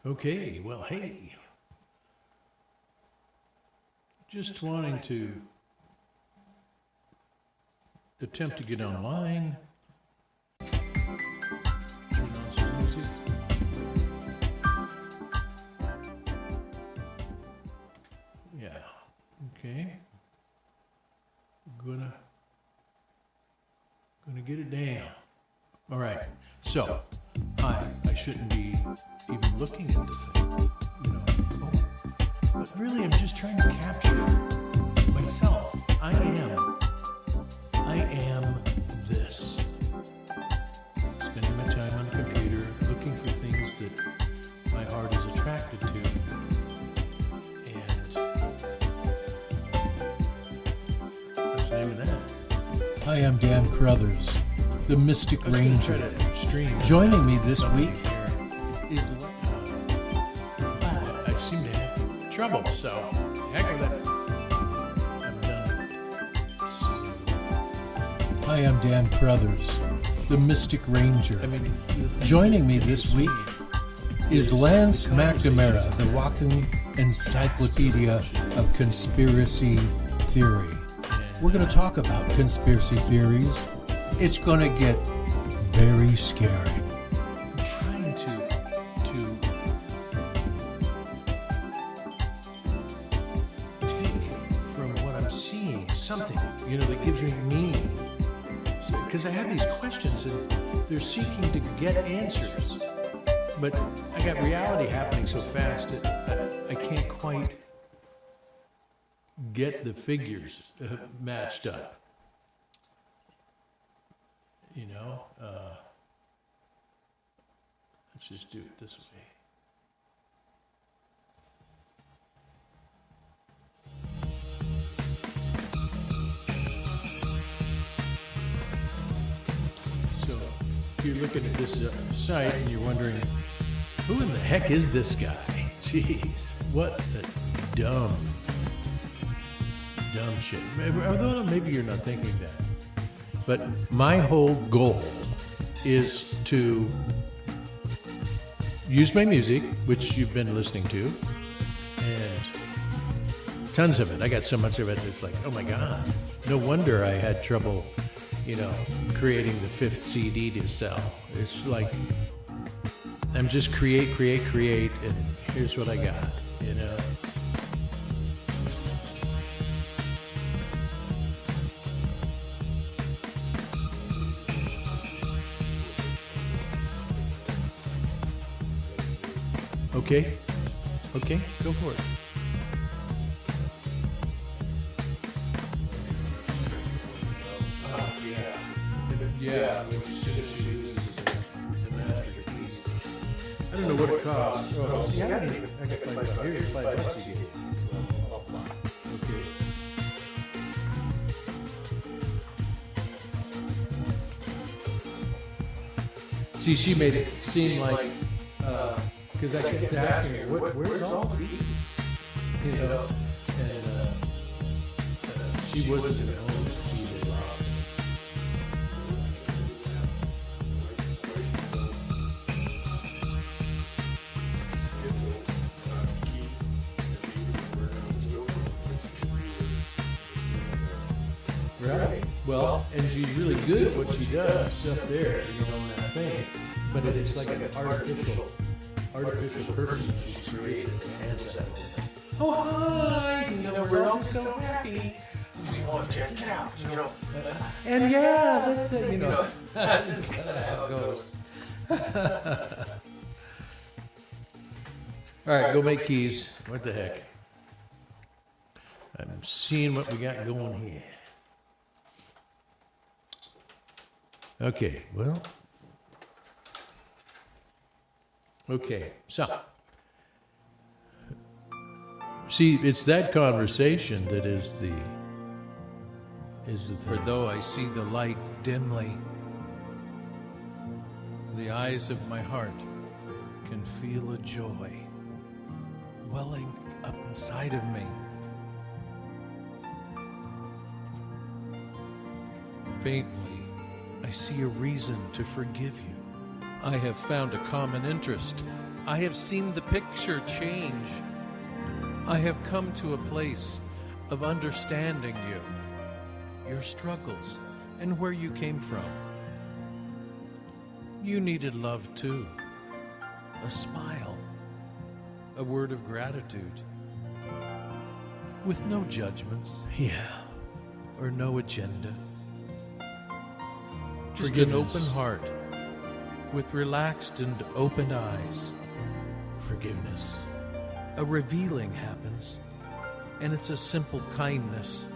Okay, well, hey. Just wanting to attempt to get online. Turn on some music. Yeah, okay. Gonna get it down. All right, so, I shouldn't be even looking at the thing, but really I'm just trying to capture myself. I am this. Spending my time on the computer, looking for things that my heart is attracted to. And what's the name of that? Hi, I'm Dan Crothers, the Mystic Ranger. Joining me this week is I seem to have trouble, so heck with it. I'm done. Hi, I'm Dan Crothers, the Mystic Ranger. Joining me this week is Lance McNamara, the walking encyclopedia of conspiracy theory. We're going to talk about conspiracy theories. It's going to get very scary. I'm trying to take from what I'm seeing something, that gives me meaning. Because I have these questions and they're seeking to get answers. But I got reality happening so fast that I can't quite get the figures matched up. Let's just do it this way. So, if you're looking at this site and you're wondering, who in the heck is this guy? Jeez, what a dumb shit. Although maybe you're not thinking that. But my whole goal is to use my music, which you've been listening to, and tons of it. I got so much of it, it's like, oh my God. No wonder I had trouble, creating the 5th CD to sell. It's like, I'm just create, and here's what I got, Okay, go for it. Yeah. I don't know what it costs. Oh, yeah, I got $5. Here's $5 you get. Okay. See, she made it seem like, because I kept asking her, where's all these? And she wasn't at home to see the lost. Right. Well, and she's really good at what she does up there, on that thing. But it's like an artificial person she's created. Oh, hi! We're all so happy. Jen, get out, And yeah, that's it, That's kind of how it goes. All right, go make keys. What the heck? I'm seeing what we got going here. Okay, well. Okay, so. See, it's that conversation that is the For though I see the light dimly, the eyes of my heart can feel a joy welling up inside of me. Faintly, I see a reason to forgive you. I have found a common interest, I have seen the picture change. I have come to a place of understanding you, your struggles, and where you came from. You needed love too. A smile, a word of gratitude, with no judgments, or no agenda. Just an open heart, with relaxed and open eyes. Forgiveness. A revealing happens, and it's a simple kindness.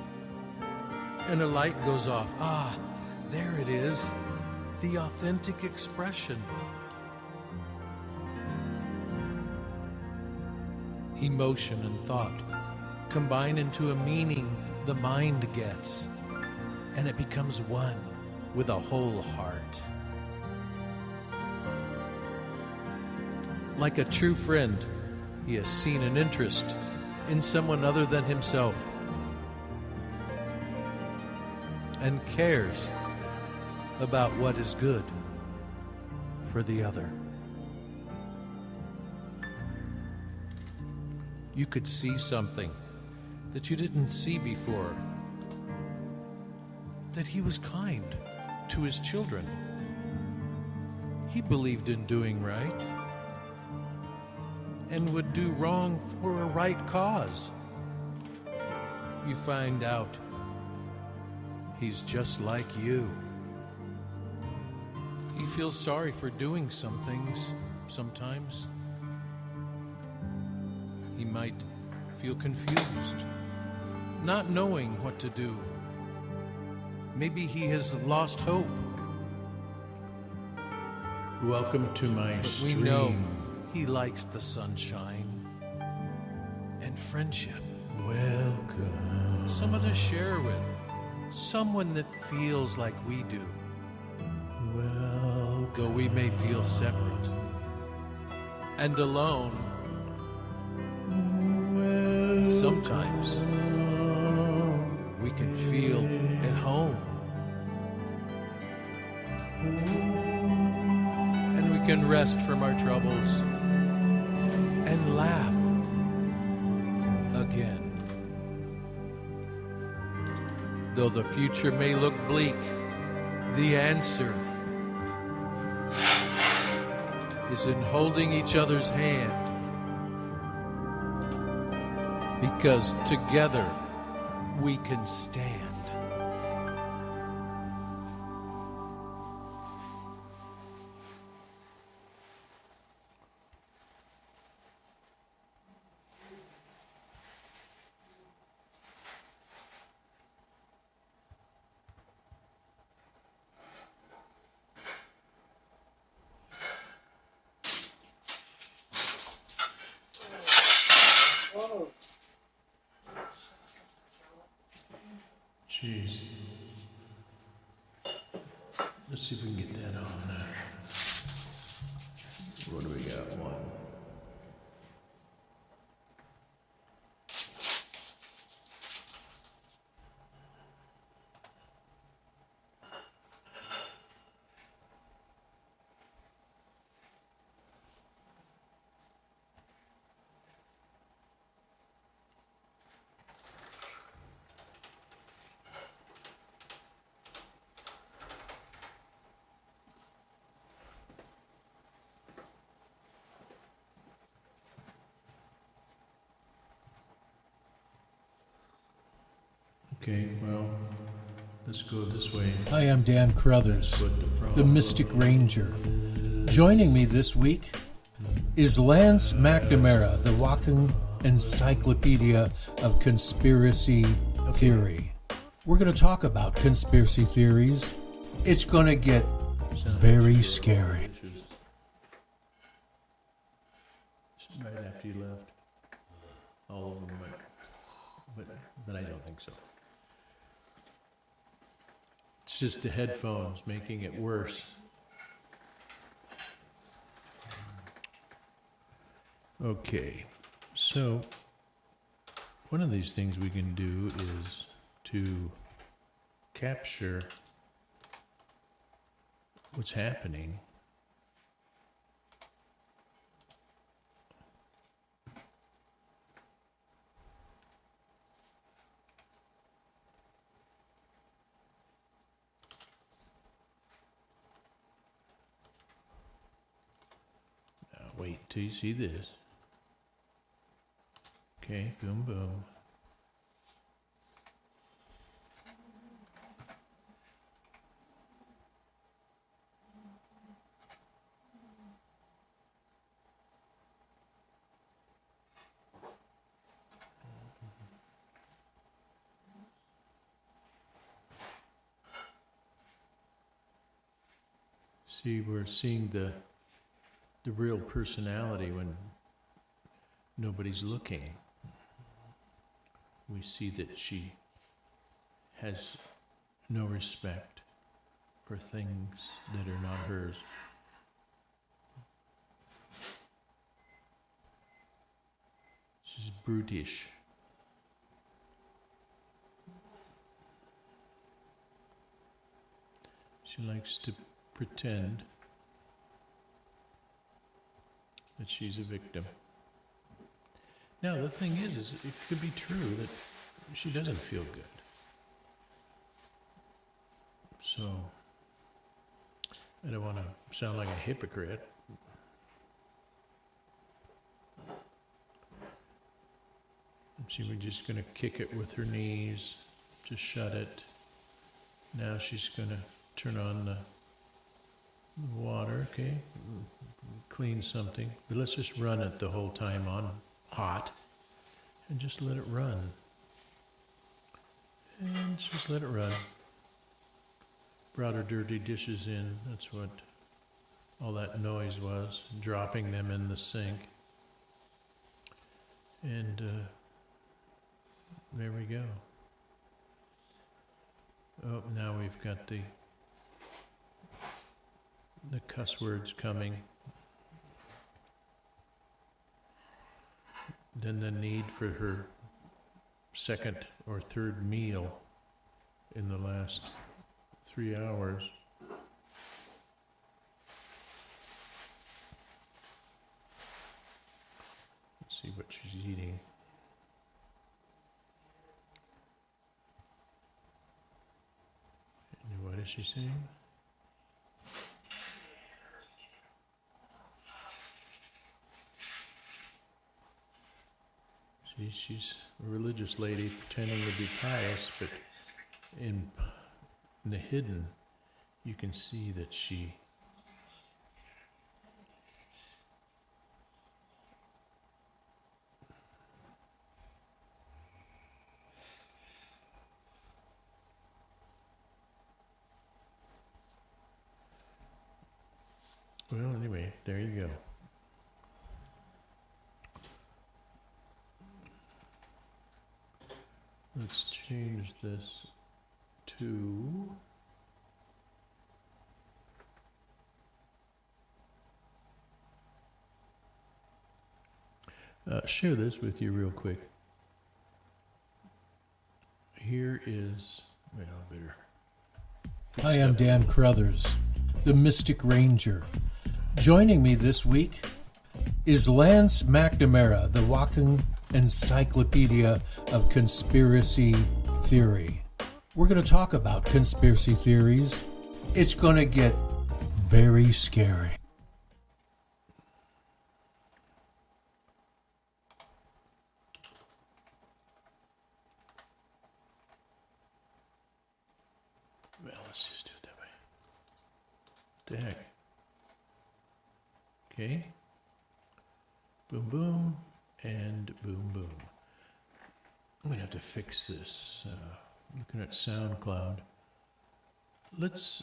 And a light goes off. Ah, there it is, the authentic expression. Emotion and thought combine into a meaning the mind gets, and it becomes one with a whole heart. Like a true friend, he has seen an interest in someone other than himself and cares about what is good for the other. You could see something that you didn't see before, that he was kind to his children. He believed in doing right and would do wrong for a right cause. You find out he's just like you. He feels sorry for doing some things sometimes. He might feel confused, not knowing what to do. Maybe he has lost hope. Welcome to my But stream. we know he likes the sunshine and friendship. Welcome. Someone to share with, someone that feels like we do. Welcome. Though we may feel separate and alone, sometimes we can feel at home. And we can rest from our troubles and laugh again. Though the future may look bleak, the answer is in holding each other's hand. Because together we can stand. Jeez. Let's see if we can get that on. What do we got? One. Okay, well, let's go this way. Hi, I'm Dan Crothers, the Mystic Ranger. Joining me this week is Lance McNamara, the walking encyclopedia of conspiracy theory. We're going to talk about conspiracy theories. It's going to get very scary. Right after you left, all of them went, but I don't think so. It's just the headphones making it worse. Okay, so one of these things we can do is to capture what's happening wait till you see this. Okay, boom, boom. See, we're seeing the real personality when nobody's looking. We see that she has no respect for things that are not hers. She's brutish. She likes to pretend that she's a victim. Now, the thing is it could be true that she doesn't feel good. So, I don't want to sound like a hypocrite. See, we're just going to kick it with her knees, just shut it. Now she's going to turn on the water, okay? Clean something. But let's just run it the whole time on hot and just let it run. And just let it run. Brought her dirty dishes in. That's what all that noise was, dropping them in the sink. And there we go. Oh, now we've got the cuss words coming. Then the need for her second or third meal in the last 3 hours. Let's see what she's eating. And what is she saying? See, she's a religious lady pretending to be pious, but in the hidden, you can see that she well, anyway, there you go. Let's change this to share this with you real quick. Here is, well, better. Hi, I'm Dan Crothers, the Mystic Ranger. Joining me this week is Lance McNamara, the walking encyclopedia of conspiracy theory. We're going to talk about conspiracy theories. It's going to get very scary. Well, let's just do it that way. What the heck? Okay. Boom, boom, and boom, boom. I'm going to have to fix this. Looking at SoundCloud. Let's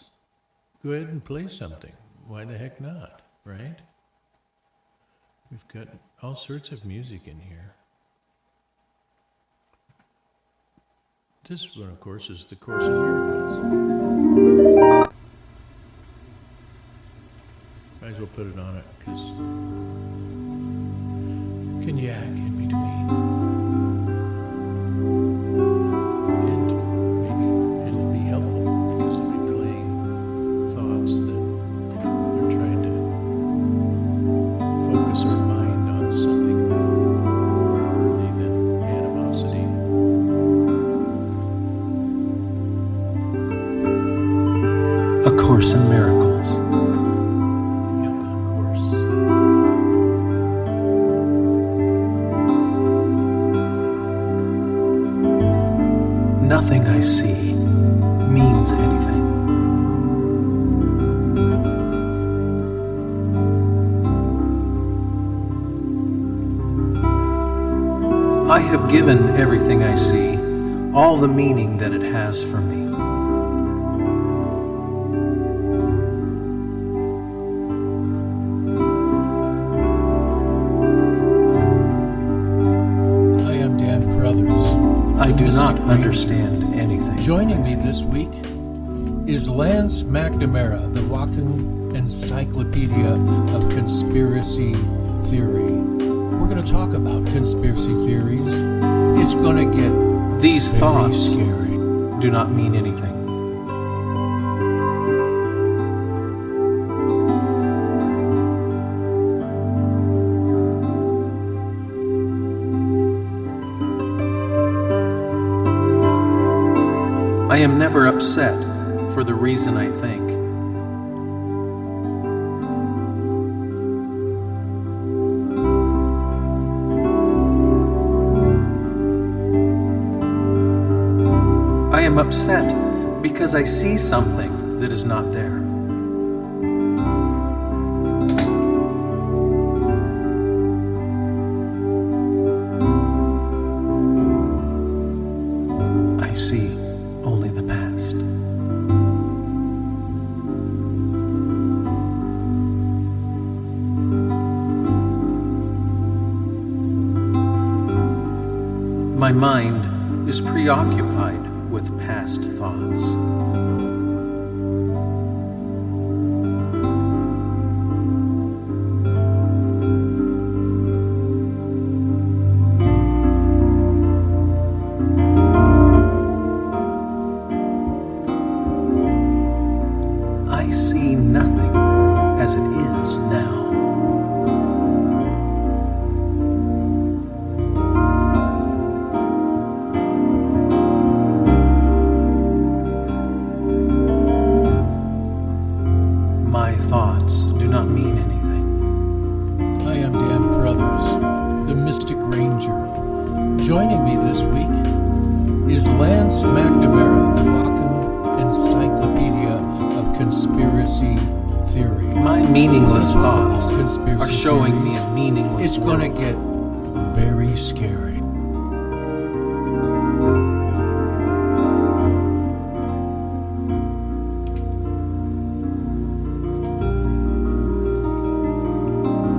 go ahead and play something. Why the heck not, right? We've got all sorts of music in here. This one, of course, is the Course in Miracles. Might as well put it on it, because can yak in between. And maybe it'll be helpful, because it'll be playing thoughts that are trying to focus our mind on something more worthy than animosity. A Course in Miracles. Yep, of course. I have given everything I see all the meaning that it has for me. I am Dan Crothers. I the do not Mystic Ranger. understand anything. Joining me this week is Lance McNamara, the walking encyclopedia of conspiracy theory. We're going to talk about conspiracy theories. It's going to get These very thoughts scary. do not mean anything. I am never upset for the reason I think. I am upset because I see something that is not there. I see only the past. My mind is preoccupied with past thoughts. I see nothing as it is now. My thoughts do not mean anything. I am Dan Crothers, the Mystic Ranger. Joining me this week is Lance McNamara, the walking encyclopedia of conspiracy theory. My meaningless Let's talk thoughts about conspiracy are showing me theories. a meaningless It's going to world. get very scary.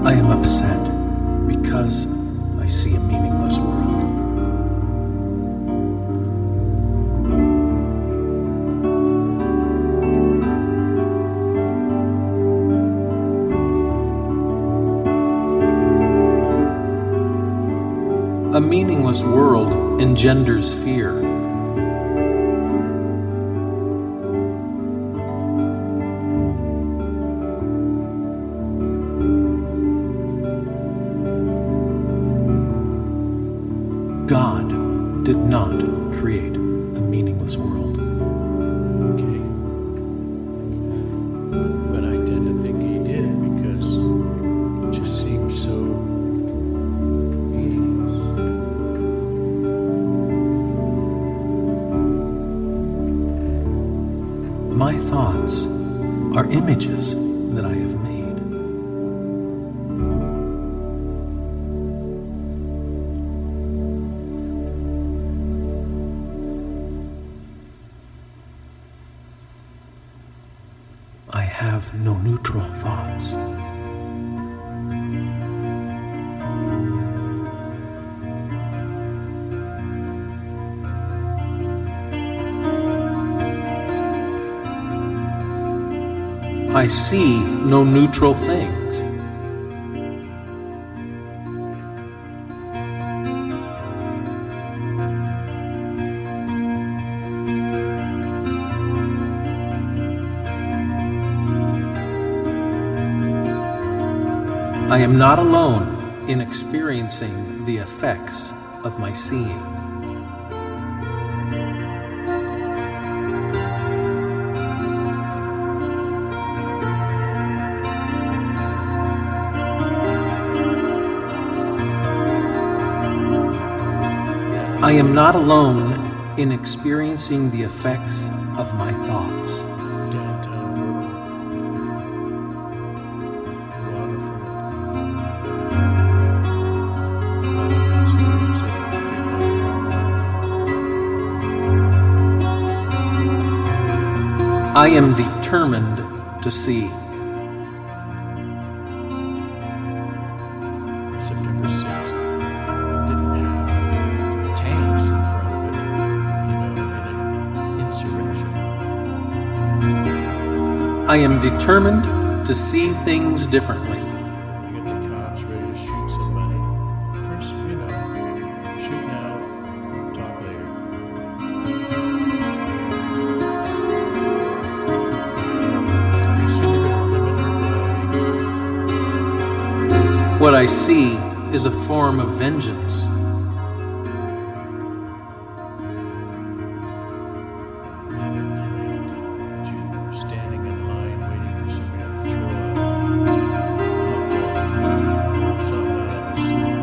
I am upset because I see a meaningless world. A meaningless world engenders fear. God did not create a meaningless world. Okay. But I tend to think he did because it just seems so meaningless. My thoughts are images that I have made. I have no neutral thoughts. I see no neutral things. I am not alone in experiencing the effects of my seeing. I am not alone in experiencing the effects of my thoughts. Downtown Brooklyn. Waterfront. I don't experience any am determined to see. September 6th didn't have tanks in front of it, in an insurrection. I am determined to see things differently. You get the cops ready to shoot somebody. Of course, shoot now, talk later. Pretty soon they're going to limit our driving. What I see is a form of vengeance. Never planned that you were standing in line waiting for somebody to throw up something out of the soup.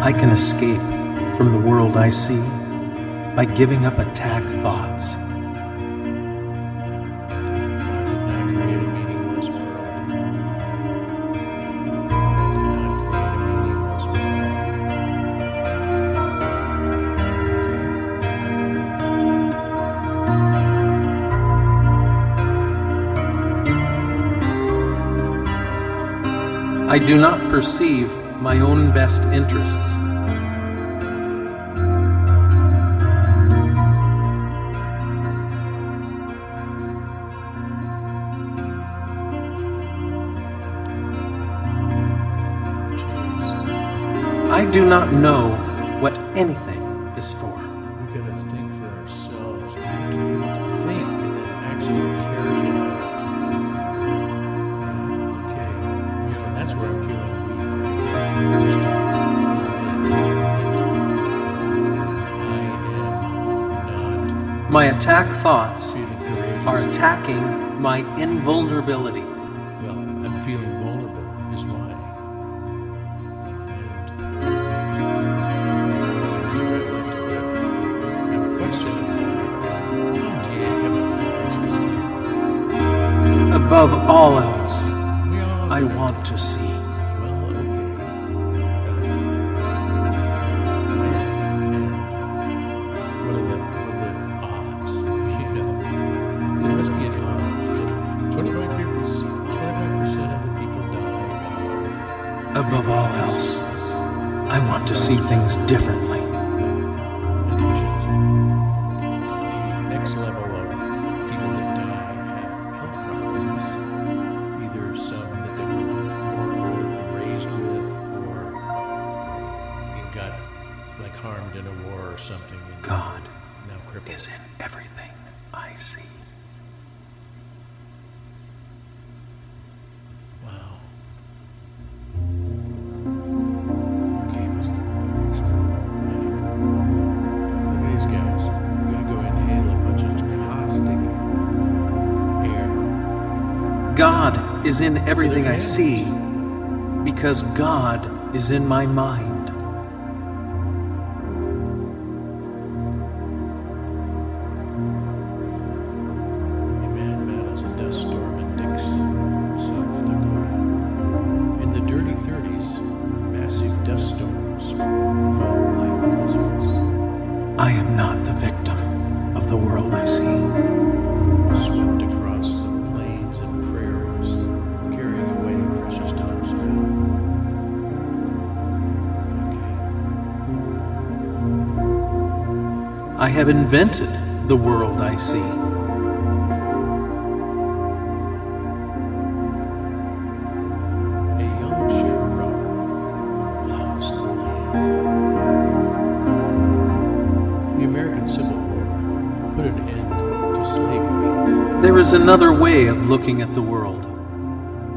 I can escape from the world I see by giving up attack thoughts. God did not create a meaningless world. I do not perceive my own best interests. I do not know what anything is for. We've got to think for ourselves. We have to be able to think and then actually carry it out. Okay. That's where I'm feeling weak right now. Just to admit that I am not My attack thoughts feeling courageous. are attacking my invulnerability. Well, I'm feeling vulnerable is why. Above all else, I want to see. Well, okay. What are the odds? There must be any odds that 25% of the people die Above all else, I want to see things differently. addictions. The next level of people that die have health problems. Either some that they were born with and raised with, or got harmed in a war or something. And God now crippled. is in everything I see. Wow. Okay, Mr. Look at these guys. I'm gonna go inhale a bunch of caustic air. God is in everything I families. see because God is in my mind. A man battles a dust storm in Dixon, South Dakota. In the dirty 30s, massive dust storms called black blizzards I am not the victim of the world I see. swept across the plains and prairies, carrying away precious topsoil. Okay. I have invented the world I see. A young sharecropper plows the land. The American Civil War put an end to slavery. There is another way of looking at the world.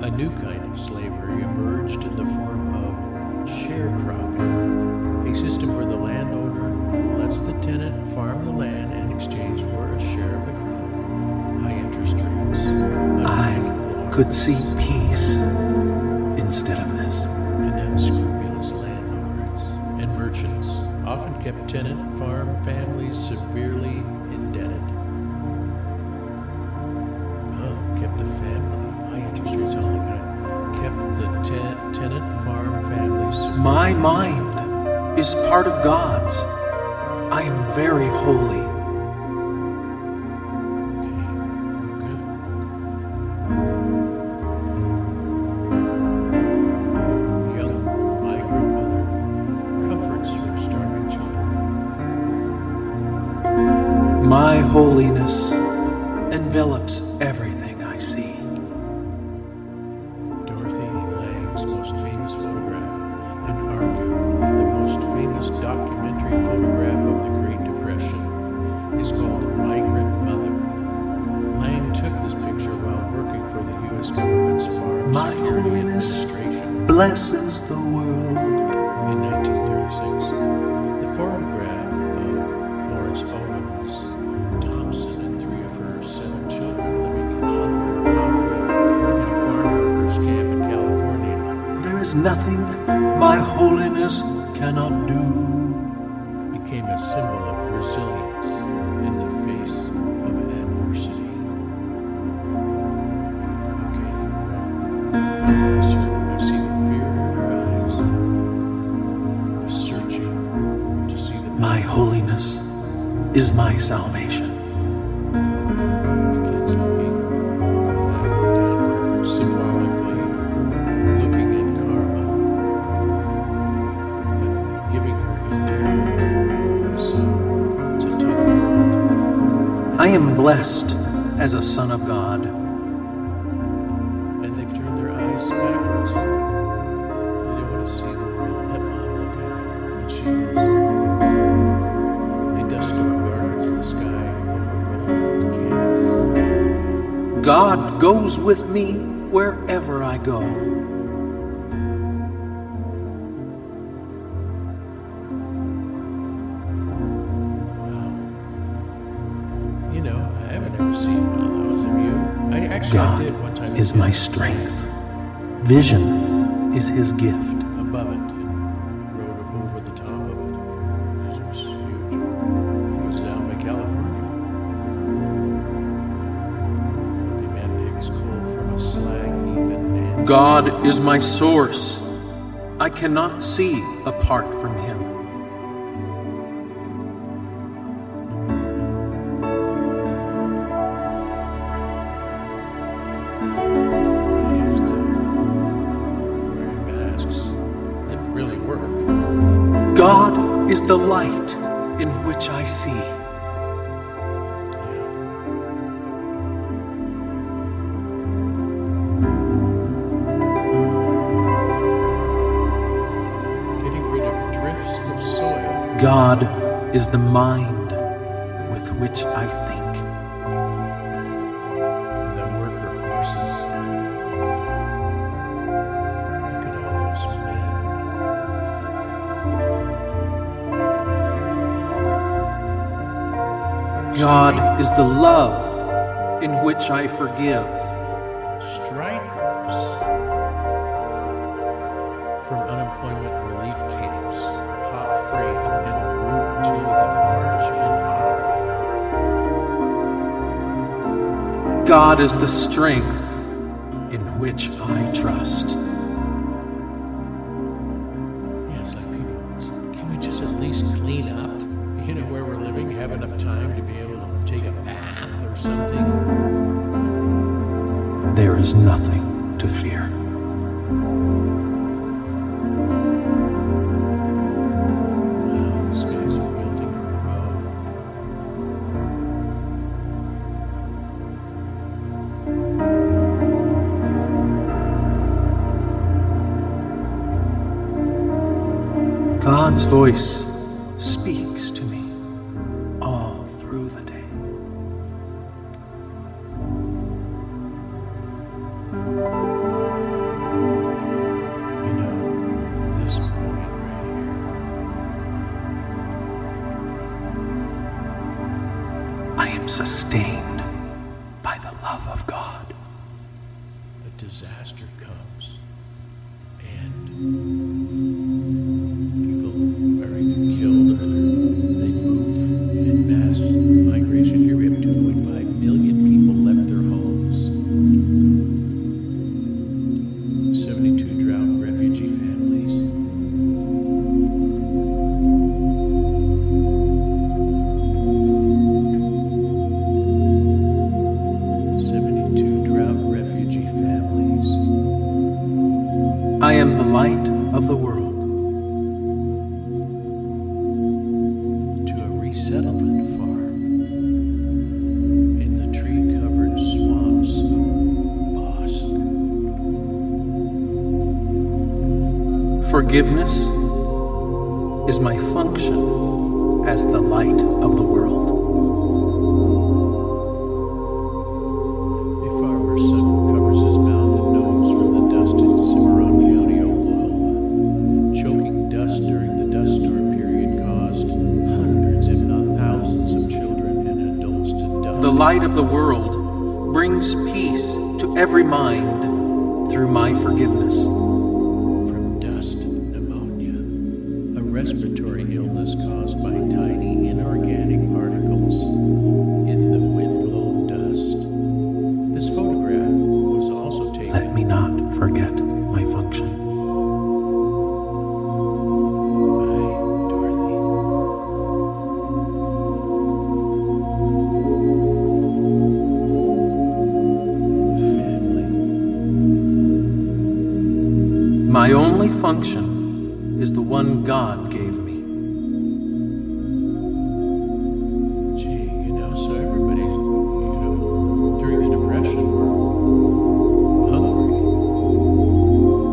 A new kind of slavery emerged in the form of sharecropping, a system where the landowner lets the tenant farm the land in exchange for a share of the crop. High interest rates. I unpredictable could see harvests, peace instead of this. and unscrupulous landlords and merchants often kept tenant farm families severely indebted. Kept the family, high interest rates, kept the tenant farm families severely My mind is part of God's. I am very holy. My holiness envelops everything I see. Dorothy Lang's most famous photograph, and arguably the most famous documentary photograph of the Great Depression, is called Migrant Mother. Lang took this picture while working for the U.S. government's Farm My Security holiness Administration blesses the world. in 1936. The photograph of Florence Owens Thompson and 3 of her 7 children living in hunger and poverty in a farm workers' camp in California There is nothing my holiness cannot do. became a symbol of resilience in the face of adversity. Okay, well, God bless her. I see the fear in her eyes, the searching to see the My holiness is my salvation. The kids looking back downward, symbolically looking at karma, but giving her endearment. So it's a tough world. I am blessed as a son of God. And they've turned their eyes backwards. They don't want to see the world. Let mom look at it. And she is. A dust storm guards the sky over Roland, Kansas. God goes with me wherever I go. Wow. You know, I haven't ever seen one of those. Have you? I did one time. God is my strength. Vision is his gift. Above it and rode over the top of it. It was huge. It was down by California. The man picks coal from a slag heap in Nantucket. God is my source. I cannot see apart from him. They used to wearing masks that really work. God is the light in which I see. Yeah. Getting rid of drifts of soil. God is the mind with which I think. The worker horses. Look at all those men. God is the love in which I forgive. Strikers from unemployment relief camps, hot freight en route to the march in Ottawa. God is the strength in which I trust. Yeah, it's like people, can we just at least clean up, you know, where we're living, have enough time to be able to take a bath or something? There is nothing to fear. Wow, these guys are building a road. God's voice speaks to me all through the day. You know, this point right here. I am sustained by the love of God. A disaster comes, and people are either killed or they move in mass migration. Here we have 2.5 million people left their homes. 72 drought refugee families. farm in the tree-covered swamps of Bosque. Forgiveness is my function as the light of the world. A farmer's son covers his mouth and nose from the dust in Cimarron County, Oklahoma. Choking dust during the dust storm period caused hundreds, if not thousands, of children and adults to die. The light of the world brings peace to every mind through my forgiveness. From dust pneumonia, a respiratory illness caused by tiny inorganic particles in the wind-blown dust. This photograph was also taken. Let me not forget my function. By Dorothy. Family. My only function is the one God gave me. Gee, so everybody, during the Depression were hungry.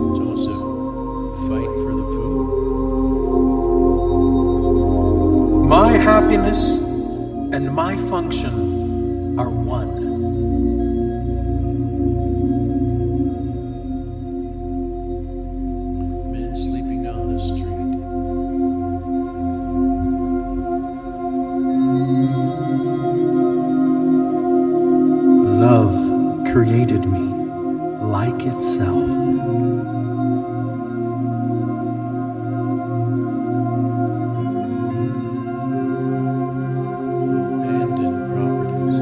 It's almost a fight for the food. My happiness and my function are one. Men sleeping on the street. Love created me like itself. Abandoned properties.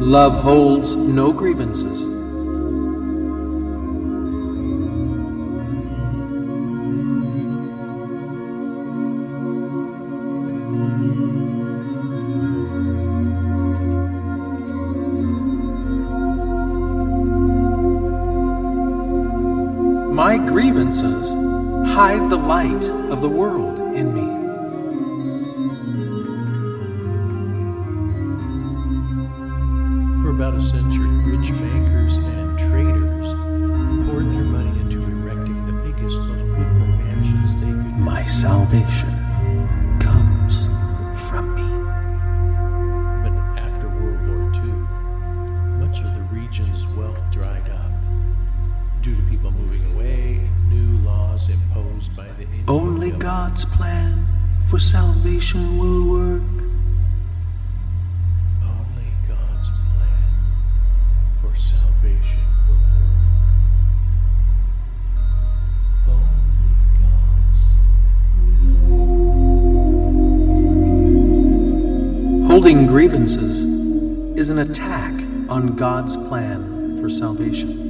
Love holds no grievances. My grievances hide the light of the world in me. For about a century, rich bankers and traders poured their money into erecting the biggest, most beautiful mansions they could. My salvation comes from me. But after World War II, much of the region's wealth dried up due to people moving away and new laws imposed by the Indian Only government. God's plan for salvation will work. Only God's plan for salvation will work. Only God's will. Holding grievances is an attack on God's plan for salvation.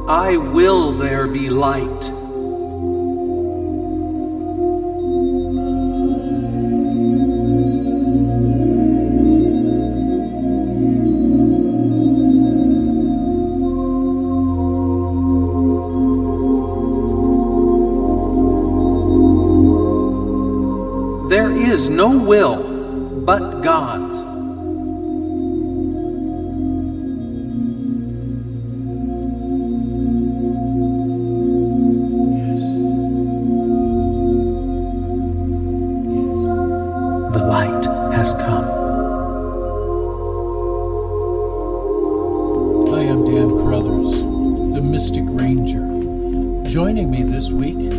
I will there be light. There is no will but God's. Yes. The light has come. I am Dan Crothers, the Mystic Ranger. Joining me this week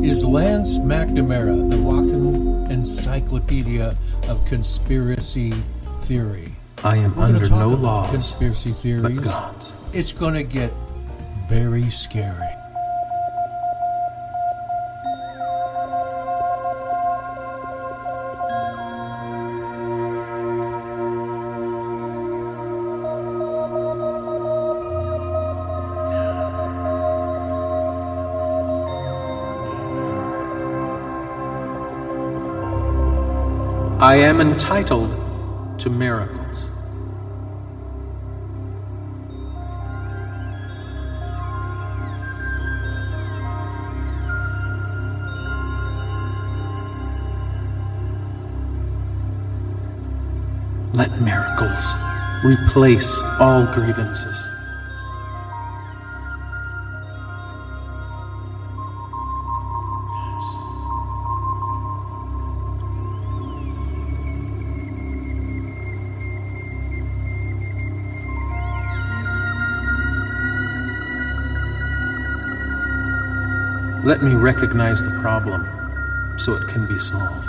is Lance McNamara, the walking encyclopedia of conspiracy theory. I am We're going under to talk no about laws conspiracy but theories. God's. It's going to get very scary. I am entitled to miracles. Let miracles replace all grievances. Let me recognize the problem so it can be solved.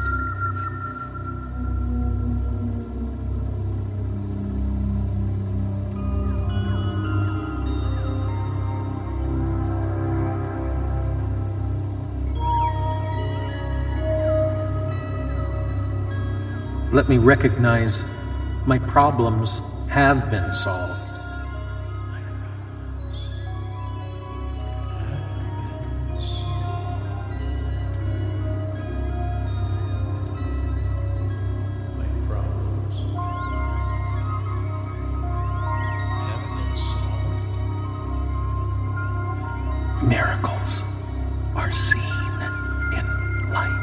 Let me recognize my problems have been solved. Miracles are seen in light.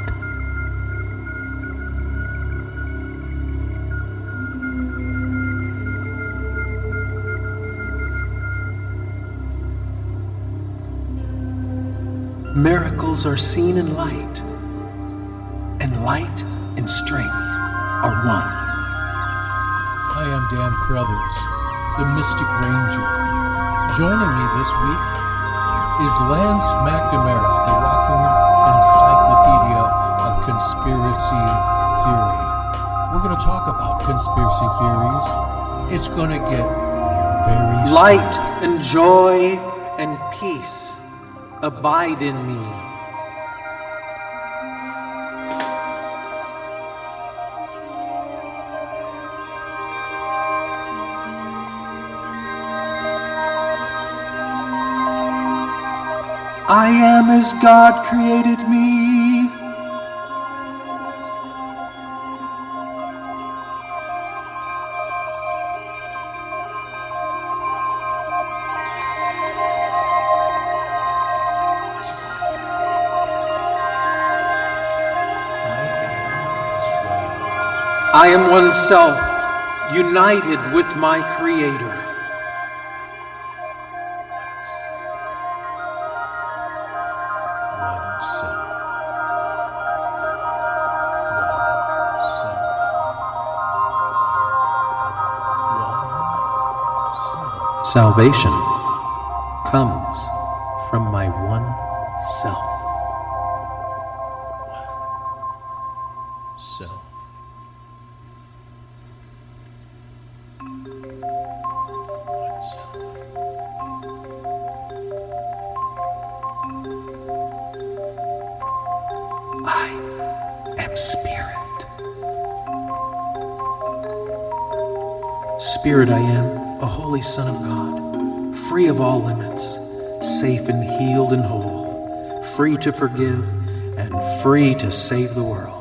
Miracles are seen in light, and light and strength are one. I am Dan Crothers, the Mystic Ranger. Joining me this week is Lance McNamara, the walking encyclopedia of conspiracy theory. We're going to talk about conspiracy theories. It's going to get very Light and joy and peace abide in me. I am as God created me. I am oneself, united with my Creator. Salvation comes from my one self. Self. I am spirit. Spirit I am, a holy Son of God, free of all limits, safe and healed and whole, free to forgive and free to save the world.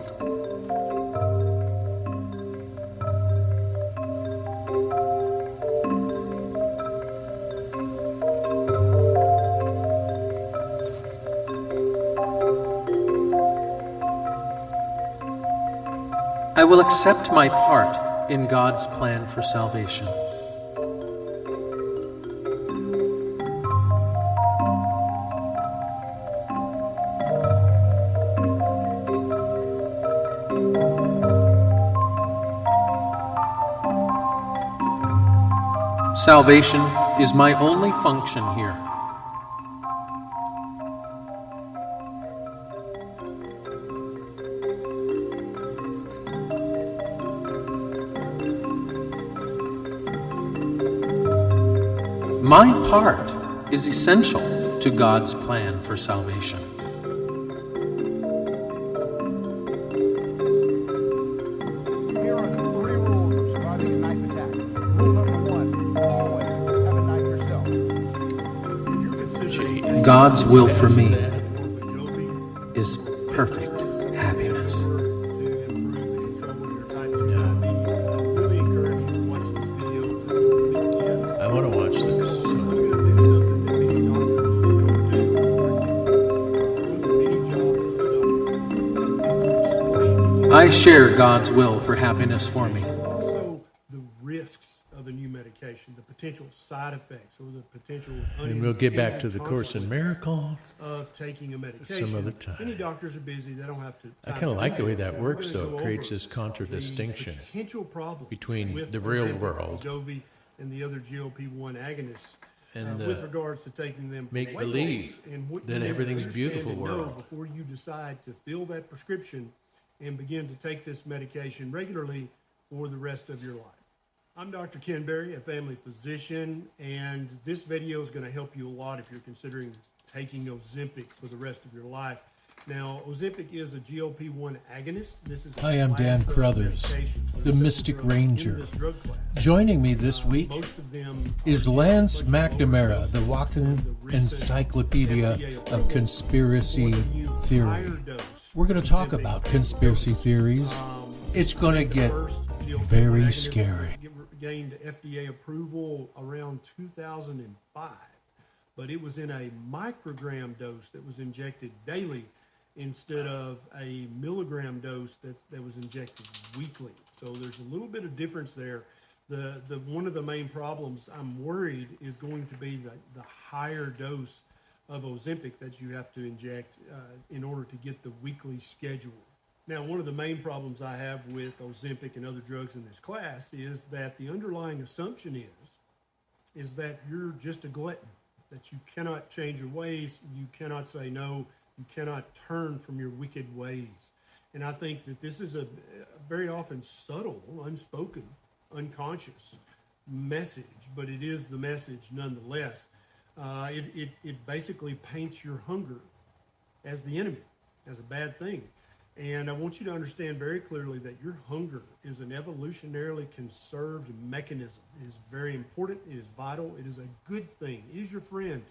I will accept my part in God's plan for salvation. Salvation is my only function here. My part is essential to God's plan for salvation. Here are the 3 rules of surviving a knife attack. Rule number 1, always have a knife yourself. If you consider God's will for me is perfect happiness. I share God's will for happiness for me. Also, the risks of a new medication, the potential side effects, or the potential And we'll get back to the Course in consequences Miracles of taking a medication. some other time. Many doctors are busy; they don't have to. I kind of like the way that So works, we're gonna though. go It creates over this the contradistinction potential problems between with the real Ozempic, world Wegovy, and the other GLP-1 agonists. and With the regards to taking them for make weight believe loss, and what that you need to everything's understand beautiful and know world. before you decide to fill that prescription and begin to take this medication regularly for the rest of your life. I'm Dr. Ken Berry, a family physician, and this video is going to help you a lot if you're considering taking Ozempic for the rest of your life. Now, Ozempic is a GLP-1 agonist. This is a Hi, I'm Dan class of Crothers, medications. the There's Mystic several drugs in Ranger. this drug class. Joining me this week Most of them is are Lance much lower McNamara, doses the than walking the recent encyclopedia FDA of approval conspiracy for the new theory. higher dose We're going to talk Ozempic. about conspiracy theories. It's going to The get first GLP-1 very agonist scary. Gained FDA approval around 2005, but it was in a microgram dose that was injected daily instead of a milligram dose that was injected weekly. So there's a little bit of difference there. The one of the main problems I'm worried is going to be the higher dose of Ozempic that you have to inject in order to get the weekly schedule. Now, one of the main problems I have with Ozempic and other drugs in this class is that the underlying assumption is that you're just a glutton, that you cannot change your ways, you cannot say no, you cannot turn from your wicked ways. And I think that this is a very often subtle, unspoken, unconscious message, but it is the message nonetheless. It basically paints your hunger as the enemy, as a bad thing. And I want you to understand very clearly that your hunger is an evolutionarily conserved mechanism. It is very important. It is vital. It is a good thing. It is your friend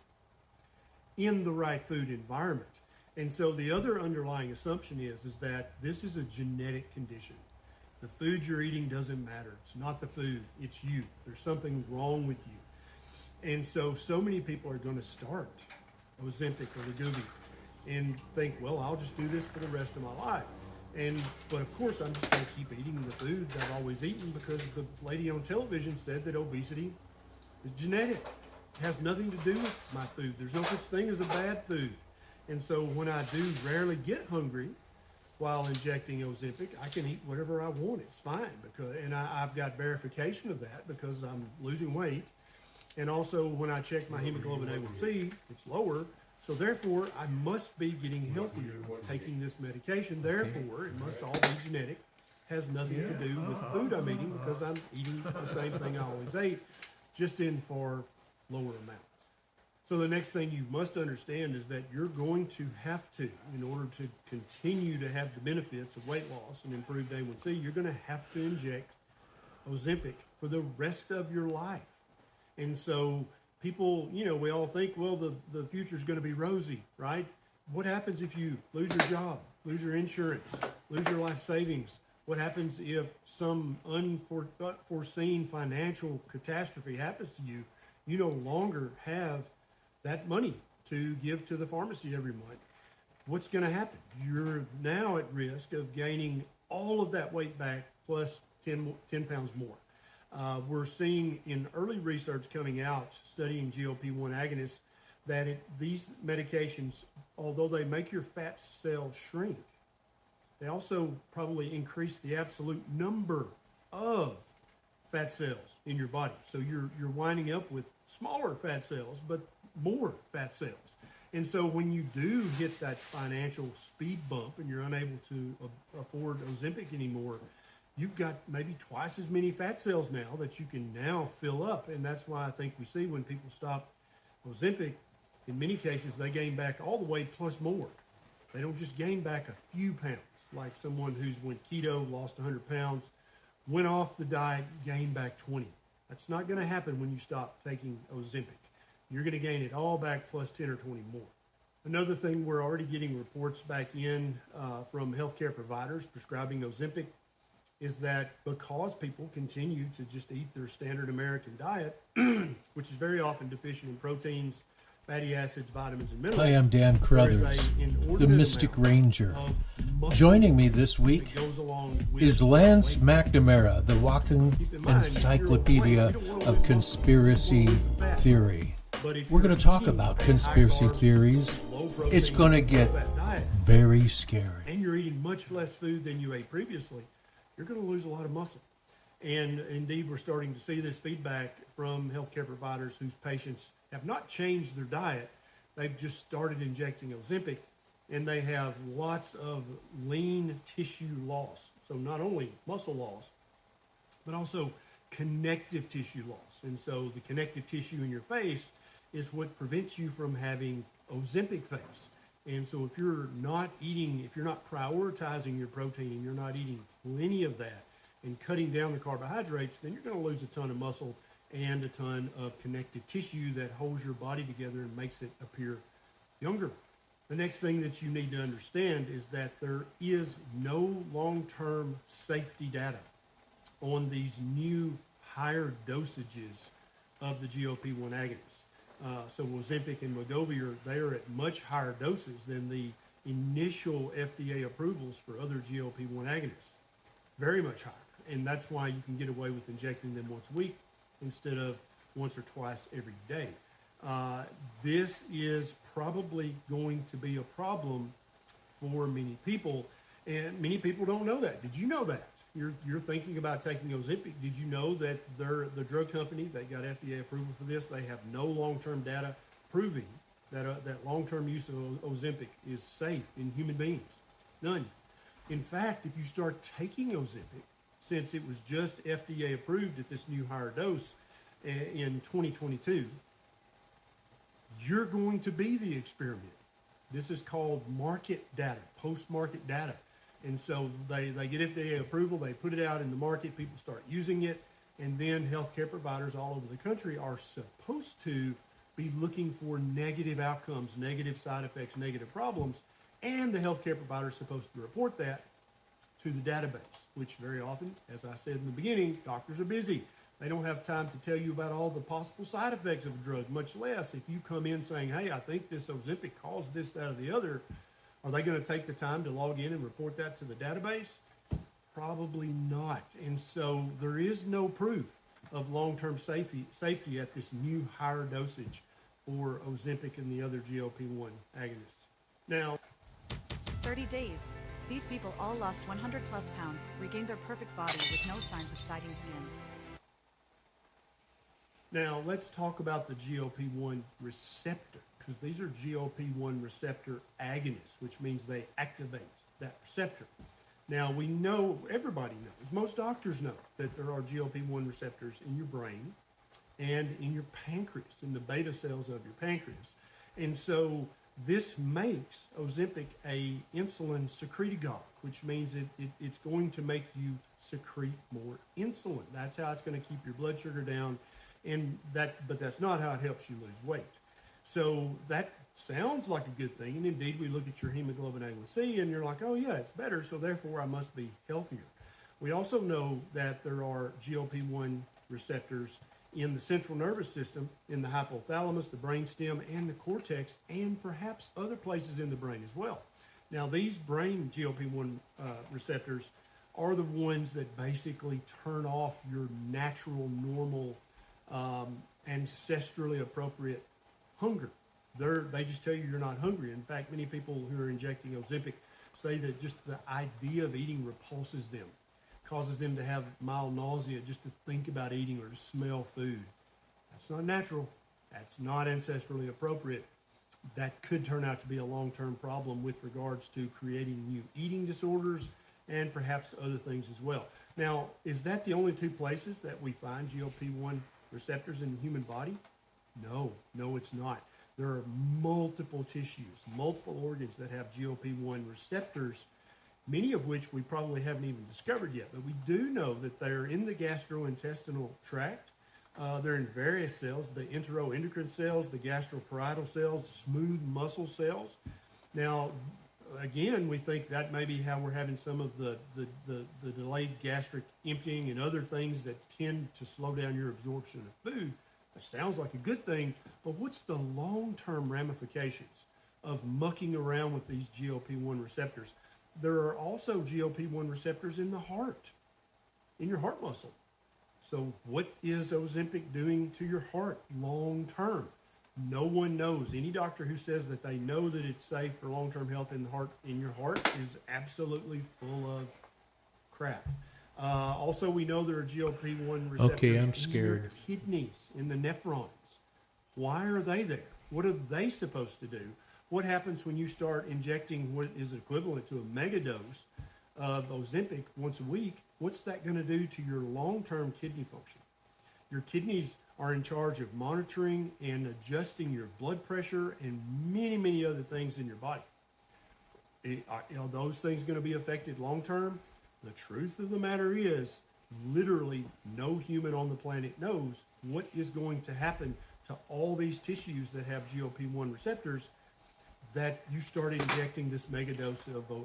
in the right food environment. And so the other underlying assumption is that this is a genetic condition. The food you're eating doesn't matter. It's not the food. It's you. There's something wrong with you. And so many people are going to start Ozempic or Wegovy and think, well, I'll just do this for the rest of my life. But of course, I'm just going to keep eating the foods I've always eaten because the lady on television said that obesity is genetic. It has nothing to do with my food. There's no such thing as a bad food. And so when I do rarely get hungry while injecting Ozempic, I can eat whatever I want. It's fine and I've got verification of that because I'm losing weight. And also when I check my hemoglobin A1C, it's lower. So therefore, I must be getting healthier taking this medication. Therefore, it must all be genetic. Has nothing to do with the food I'm eating because I'm eating the same thing I always ate, just in far lower amounts. So the next thing you must understand is that you're going to have to, in order to continue to have the benefits of weight loss and improved A1C, you're going to have to inject Ozempic for the rest of your life. And so people, we all think, well, the future's going to be rosy, right? What happens if you lose your job, lose your insurance, lose your life savings? What happens if some unforeseen financial catastrophe happens to you? You no longer have that money to give to the pharmacy every month. What's going to happen? You're now at risk of gaining all of that weight back plus 10 pounds more. We're seeing in early research coming out studying GLP-1 agonists that these medications, although they make your fat cells shrink, they also probably increase the absolute number of fat cells in your body. So you're winding up with smaller fat cells, but more fat cells. And so when you do hit that financial speed bump and you're unable to afford Ozempic anymore, you've got maybe twice as many fat cells now that you can now fill up. And that's why I think we see when people stop Ozempic, in many cases, they gain back all the weight plus more. They don't just gain back a few pounds, like someone who's went keto, lost 100 pounds, went off the diet, gained back 20. That's not going to happen when you stop taking Ozempic. You're going to gain it all back plus 10 or 20 more. Another thing, we're already getting reports back in from healthcare providers prescribing Ozempic is that because people continue to just eat their standard American diet, which is very often deficient in proteins, fatty acids, vitamins, and minerals. Hi, I'm Dan There Crothers, is an the inordinate Mystic amount Ranger. of muscle Joining me this week that goes along with is Lance weight. McNamara, the walking Keep in mind, if you're encyclopedia overweight, you don't wanna of lose conspiracy muscle, you don't wanna lose the fat. theory. But if We're you're going to talk eating about a conspiracy high-carb, theories. low-protein, It's going to get low-fat diet, very scary. and you're eating much less food than you ate previously, you're going to lose a lot of muscle. And indeed, we're starting to see this feedback from healthcare providers whose patients have not changed their diet. They've just started injecting Ozempic, and they have lots of lean tissue loss. So not only muscle loss, but also connective tissue loss. And so the connective tissue in your face is what prevents you from having Ozempic face. And so if you're not eating, if you're not prioritizing your protein and you're not eating plenty of that and cutting down the carbohydrates, then you're going to lose a ton of muscle and a ton of connective tissue that holds your body together and makes it appear younger. The next thing that you need to understand is that there is no long-term safety data on these new higher dosages of the GLP-1 agonists. So Ozempic and Wegovy they are at much higher doses than the initial FDA approvals for other GLP-1 agonists. Very much higher. And that's why you can get away with injecting them once a week instead of once or twice every day. This is probably going to be a problem for many people, and many people don't know that. Did you know that? You're thinking about taking Ozempic. Did you know that the drug company that got FDA approval for this, they have no long-term data proving that that long-term use of Ozempic is safe in human beings? None. In fact, if you start taking Ozempic, since it was just FDA approved at this new higher dose in 2022, you're going to be the experiment. This is called market data, post-market data. And so they get FDA approval, they put it out in the market, people start using it, and then healthcare providers all over the country are supposed to be looking for negative outcomes, negative side effects, negative problems, and the healthcare provider is supposed to report that to the database, which very often, as I said in the beginning, doctors are busy. They don't have time to tell you about all the possible side effects of a drug, much less if you come in saying, hey, I think this Ozempic caused this, that, or the other. Are they going to take the time to log in and report that to the database? Probably not. And so there is no proof of long-term safety at this new higher dosage for Ozempic and the other GLP-1 agonists. Now, 30 days. These people all lost 100 plus pounds, regained their perfect body with no signs of sagging skin. Now let's talk about the GLP-1 receptor, because these are GLP-1 receptor agonists, which means they activate that receptor. Now we know, everybody knows, most doctors know that there are GLP-1 receptors in your brain and in your pancreas, in the beta cells of your pancreas. And so this makes Ozempic a insulin secretagogue, which means it's going to make you secrete more insulin. That's how it's going to keep your blood sugar down, but that's not how it helps you lose weight. So that sounds like a good thing, and indeed we look at your hemoglobin A1C and you're like, oh yeah, it's better, so therefore I must be healthier. We also know that there are GLP-1 receptors in the central nervous system, in the hypothalamus, the brainstem, and the cortex, and perhaps other places in the brain as well. Now, these brain GLP-1 receptors are the ones that basically turn off your natural, normal, ancestrally appropriate hunger. They just tell you you're not hungry. In fact, many people who are injecting Ozempic say that just the idea of eating repulses them, causes them to have mild nausea just to think about eating or to smell food. That's not natural. That's not ancestrally appropriate. That could turn out to be a long-term problem with regards to creating new eating disorders and perhaps other things as well. Now, is that the only two places that we find GLP-1 receptors in the human body? No, it's not. There are multiple tissues, multiple organs that have GLP-1 receptors, many of which we probably haven't even discovered yet. But we do know that they're in the gastrointestinal tract. They're in various cells, the enteroendocrine cells, the gastroparietal cells, smooth muscle cells. Now, again, we think that may be how we're having some of the delayed gastric emptying and other things that tend to slow down your absorption of food. It sounds like a good thing, but what's the long-term ramifications of mucking around with these GLP-1 receptors? There are also GLP-1 receptors in the heart, in your heart muscle. So what is Ozempic doing to your heart long-term? No one knows. Any doctor who says that they know that it's safe for long-term health in the heart, in your heart, is absolutely full of crap. Also, we know there are GLP-1 receptors Okay, I'm in scared. your kidneys, in the nephrons. Why are they there? What are they supposed to do? What happens when you start injecting what is equivalent to a megadose of Ozempic once a week? What's that going to do to your long-term kidney function? Your kidneys are in charge of monitoring and adjusting your blood pressure and many, many other things in your body. Are those things going to be affected long-term? The truth of the matter is, literally no human on the planet knows what is going to happen to all these tissues that have GLP-1 receptors that you start injecting this megadose of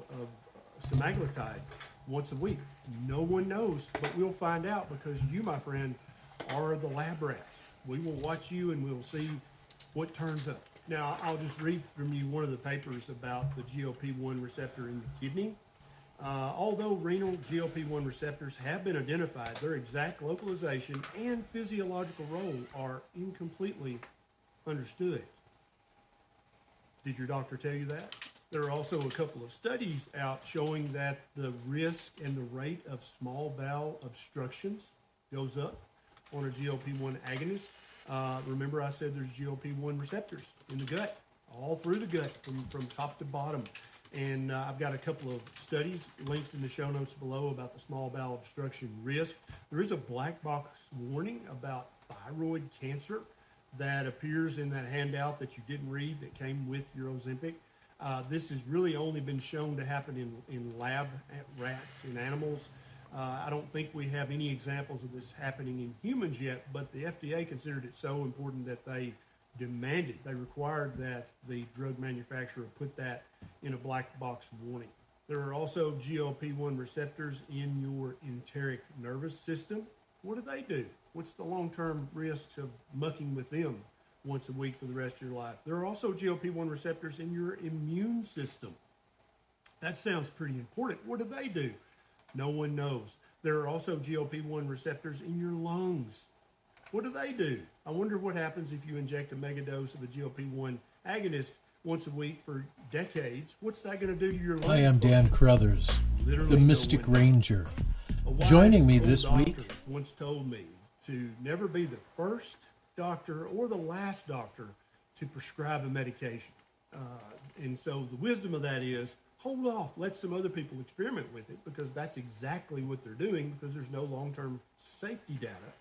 semaglutide once a week. No one knows, but we'll find out because you, my friend, are the lab rats. We will watch you and we'll see what turns up. Now, I'll just read from you one of the papers about the GLP-1 receptor in the kidney. Although renal GLP-1 receptors have been identified, their exact localization and physiological role are incompletely understood. Did your doctor tell you that? There are also a couple of studies out showing that the risk and the rate of small bowel obstructions goes up on a GLP-1 agonist. Remember I said there's GLP-1 receptors in the gut, all through the gut from top to bottom. And I've got a couple of studies linked in the show notes below about the small bowel obstruction risk. There is a black box warning about thyroid cancer that appears in that handout that you didn't read that came with your Ozempic. This has really only been shown to happen in lab rats, in animals. I don't think we have any examples of this happening in humans yet, but the FDA considered it so important that they required that the drug manufacturer put that in a black box warning. There are also GLP-1 receptors in your enteric nervous system. What do they do? What's the long-term risks of mucking with them once a week for the rest of your life? There are also GLP-1 receptors in your immune system. That sounds pretty important. What do they do? No one knows. There are also GLP-1 receptors in your lungs. What do they do? I wonder what happens if you inject a megadose of a GLP-1 agonist once a week for decades. What's that going to do to your lungs? I am Dan Crothers, the Mystic Ranger. Joining me this week once told me to never be the first doctor or the last doctor to prescribe a medication. And so the wisdom of that is hold off, let some other people experiment with it, because that's exactly what they're doing, because there's no long-term safety data.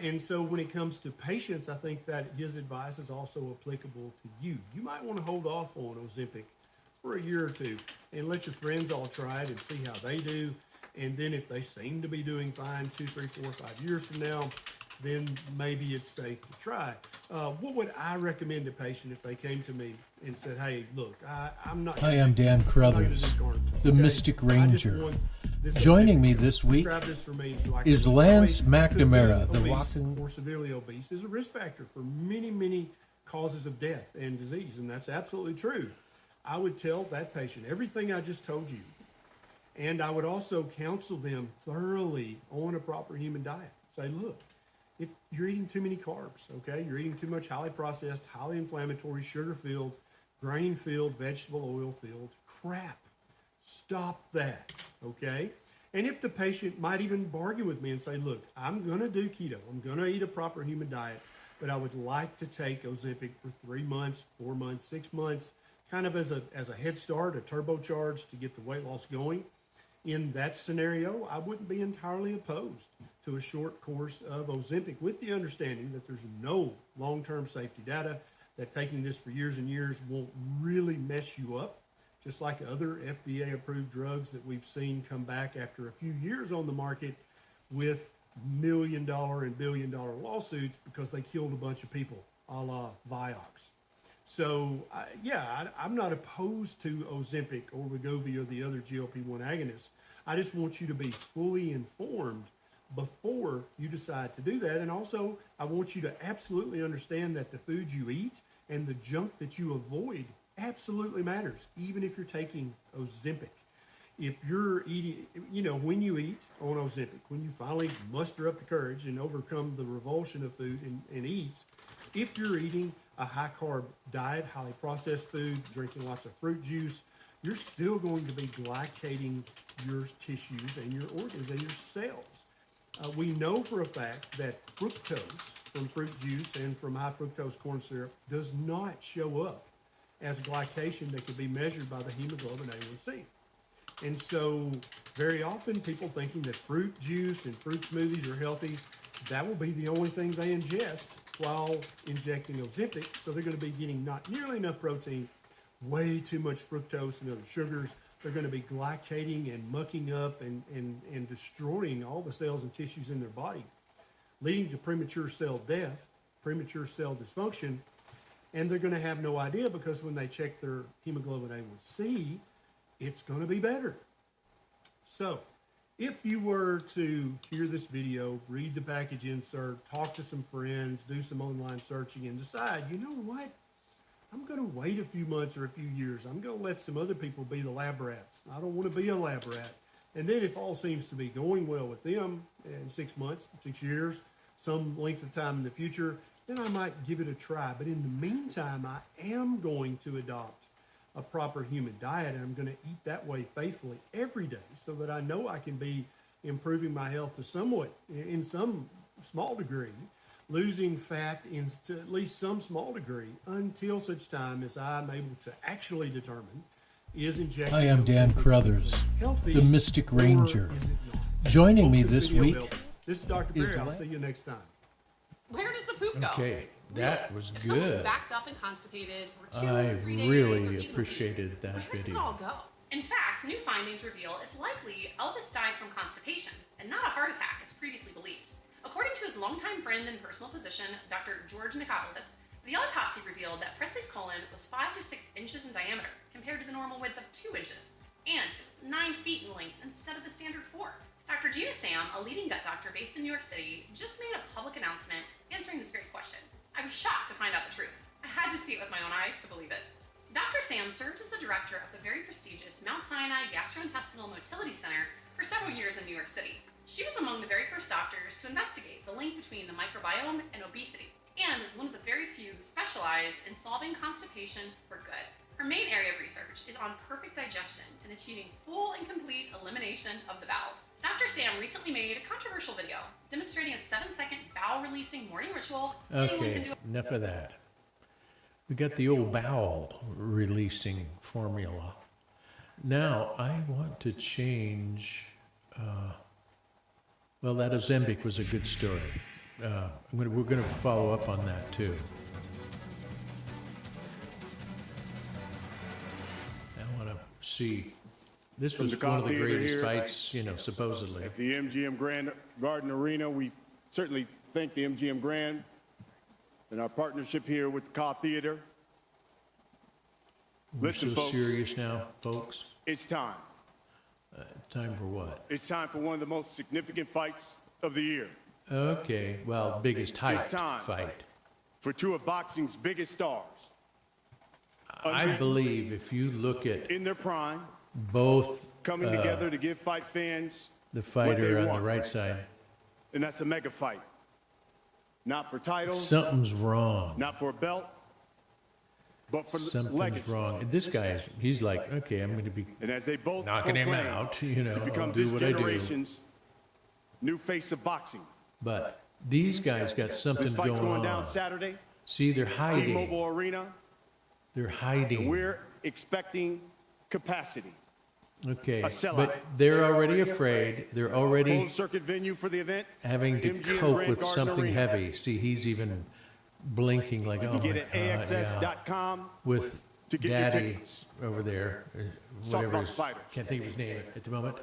And so when it comes to patients, I think that his advice is also applicable to you. You might want to hold off on Ozempic for a year or two and let your friends all try it and see how they do. And then if they seem to be doing fine 2, 3, 4, 5 years from now, then maybe it's safe to try. What would I recommend a patient if they came to me and said, hey, look, I'm not... I am Dan Crothers, the Mystic Ranger. Joining me this week is Lance McNamara, the walking... or severely obese is a risk factor for many, many causes of death and disease, and that's absolutely true. I would tell that patient everything I just told you, and I would also counsel them thoroughly on a proper human diet. Say, look, you're eating too many carbs, okay? You're eating too much highly processed, highly inflammatory, sugar-filled, grain-filled, vegetable oil-filled crap. Stop that, okay? And if the patient might even bargain with me and say, look, I'm going to do keto. I'm going to eat a proper human diet, but I would like to take Ozempic for 3 months, 4 months, 6 months, kind of as a head start, a turbocharge to get the weight loss going. In that scenario, I wouldn't be entirely opposed to a short course of Ozempic, with the understanding that there's no long-term safety data, that taking this for years and years won't really mess you up, just like other FDA-approved drugs that we've seen come back after a few years on the market with $1 million and billion-dollar lawsuits because they killed a bunch of people, a la Vioxx. So, I'm not opposed to Ozempic or Wegovy or the other GLP-1 agonists. I just want you to be fully informed before you decide to do that. And also, I want you to absolutely understand that the food you eat and the junk that you avoid absolutely matters, even if you're taking Ozempic. If you're eating, when you eat on Ozempic, when you finally muster up the courage and overcome the revulsion of food and eat, if you're eating a high carb diet, highly processed food, drinking lots of fruit juice, you're still going to be glycating your tissues and your organs and your cells. We know for a fact that fructose from fruit juice and from high fructose corn syrup does not show up as glycation that can be measured by the hemoglobin A1C. And so very often people thinking that fruit juice and fruit smoothies are healthy, that will be the only thing they ingest while injecting Ozempic. So they're going to be getting not nearly enough protein, way too much fructose and other sugars. They're going to be glycating and mucking up and destroying all the cells and tissues in their body, leading to premature cell death, premature cell dysfunction. And they're going to have no idea because when they check their hemoglobin A1C, it's going to be better. So if you were to hear this video, read the package insert, talk to some friends, do some online searching, and decide, you know what? I'm going to wait a few months or a few years. I'm going to let some other people be the lab rats. I don't want to be a lab rat. And then if all seems to be going well with them in 6 months, 6 years, some length of time in the future, then I might give it a try. But in the meantime, I am going to adopt a proper human diet, and I'm going to eat that way faithfully every day so that I know I can be improving my health in some small degree, losing fat to at least some small degree until such time as I'm able to actually determine is injecting. I am Dan Crothers, healthy, the Mystic or Ranger. is it not? Joining Hope me this this video week helped. This is Dr. is Perry. I'll La- see you next time. Where does the poop go? Okay, that was If someone's good. backed up and constipated for 2 I or 3 days, or really even a week, appreciated that where does it video. all go? In fact, new findings reveal it's likely Elvis died from constipation and not a heart attack as previously believed. According to his longtime friend and personal physician, Dr. George Nikopoulos, the autopsy revealed that Presley's colon was 5 to 6 inches in diameter compared to the normal width of 2 inches, and it was 9 feet in length instead of the standard 4. Dr. Gina Sam, a leading gut doctor based in New York City, just made a public announcement answering this very question. I was shocked to find out the truth. I had to see it with my own eyes to believe it. Dr. Sam served as the director of the very prestigious Mount Sinai Gastrointestinal Motility Center for several years in New York City. She was among the very first doctors to investigate the link between the microbiome and obesity, and is one of the very few who specialize in solving constipation for good. Her main area of research is on perfect digestion and achieving full and complete elimination of the bowels. Dr. Sam recently made a controversial video demonstrating a 7-second bowel-releasing morning ritual anyone can Okay, do. enough of that. We got the old bowel releasing formula. Now I want to change. Well, that Ozempic was a good story. We're going to follow up on that too. I want to see. This was From one of the Theater greatest here fights, supposedly. At the MGM Grand Garden Arena, we certainly thank the MGM Grand and our partnership here with the Ka Theater. We're Listen, so folks, serious now, folks. it's time. Time for what? It's time for one of the most significant fights of the year. Okay, well, biggest height time. fight. For two of boxing's biggest stars. I believe if you look at In their prime, both coming together to give fight fans the what they fighter on the want. right side, And that's a mega fight. Not for titles, something's wrong. not for a belt, but for Something's legacy. wrong. And this guy he's like, okay, I'm going to be And as they both knocking him proclaim out, to I'll become do this what I do. generation's new face of boxing. But these guys got something This fight's going going down on. Saturday, See, they're hiding. T-Mobile Arena. They're hiding. We're expecting capacity. Okay, a sellout. but they're already afraid. They're already Closed circuit venue for the event. having to MGM cope Grand with Garden something Arena. heavy. See, he's even blinking like, oh my Get God, it yeah. AXS.com With to get your Daddy tickets. over there, talk whatever. about his- fighters. Can't think of his name at the moment.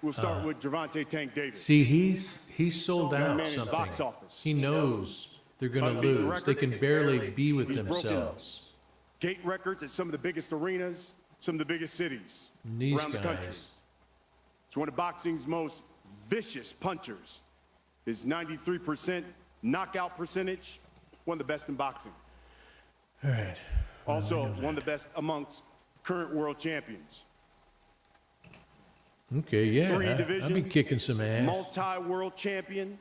We'll start with Gervonta Tank Davis. See, he's sold Young out man is something. box office. He knows they're going to Unbeaten lose. They record. can barely be with He's broken themselves. Gate records at some of the biggest arenas, some of the biggest cities And these around the country. guys, He's one of boxing's most vicious punchers His 93% knockout percentage, one of the best in boxing. All right. Also, one of the best amongst current world champions. Okay, yeah. Three I'll division, be kicking some ass. multi-world champion,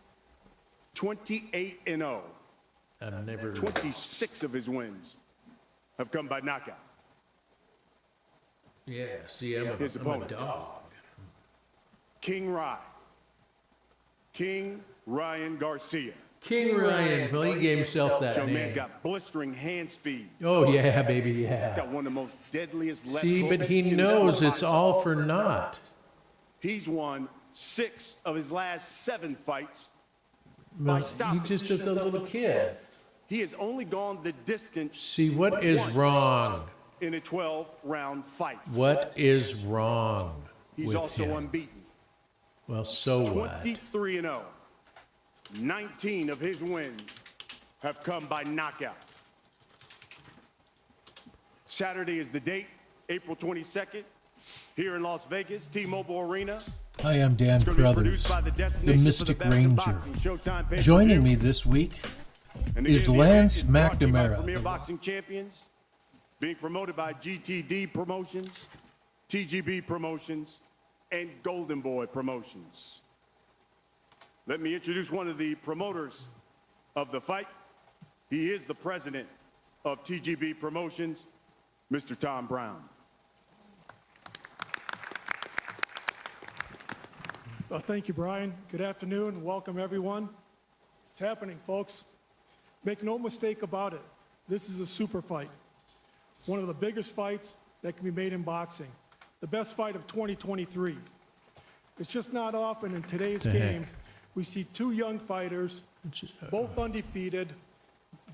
28-0. I've never. 26 of his wins have come by knockout. Yeah, see, I'm His a opponent. dog. King Ryan Garcia. King Ryan. Well, he gave himself that Young name. man's got blistering hand speed. Oh, yeah, baby, yeah. Got one of the most deadliest left See, but hooks he in the knows sport. it's all for naught. He's won 6 of his last 7 fights by Well, stopping. he's just a little kid. He has only gone the distance See, what is once wrong? in a 12-round fight. What is wrong He's with also him? unbeaten. Well, so what? 23-0. 19 of his wins have come by knockout. Saturday is the date, April 22nd, here in Las Vegas, T-Mobile Arena. Hi, I'm Dan It's going to be Crothers, produced by the the Destination Mystic for the Best in Ranger. Boxing Showtime pay-per-view. Joining me this week And is again, the event Lance is brought to you by McNamara. Premier Boxing Champions, being promoted by GTD Promotions, TGB Promotions, and Golden Boy Promotions. Let me introduce one of the promoters of the fight. He is the president of TGB Promotions, Mr. Tom Brown. Thank you, Brian. Good afternoon. Welcome, everyone. It's happening, folks. Make no mistake about it. This is a super fight. One of the biggest fights that can be made in boxing. The best fight of 2023. It's just not often in today's The heck? game we see 2 young fighters, both undefeated,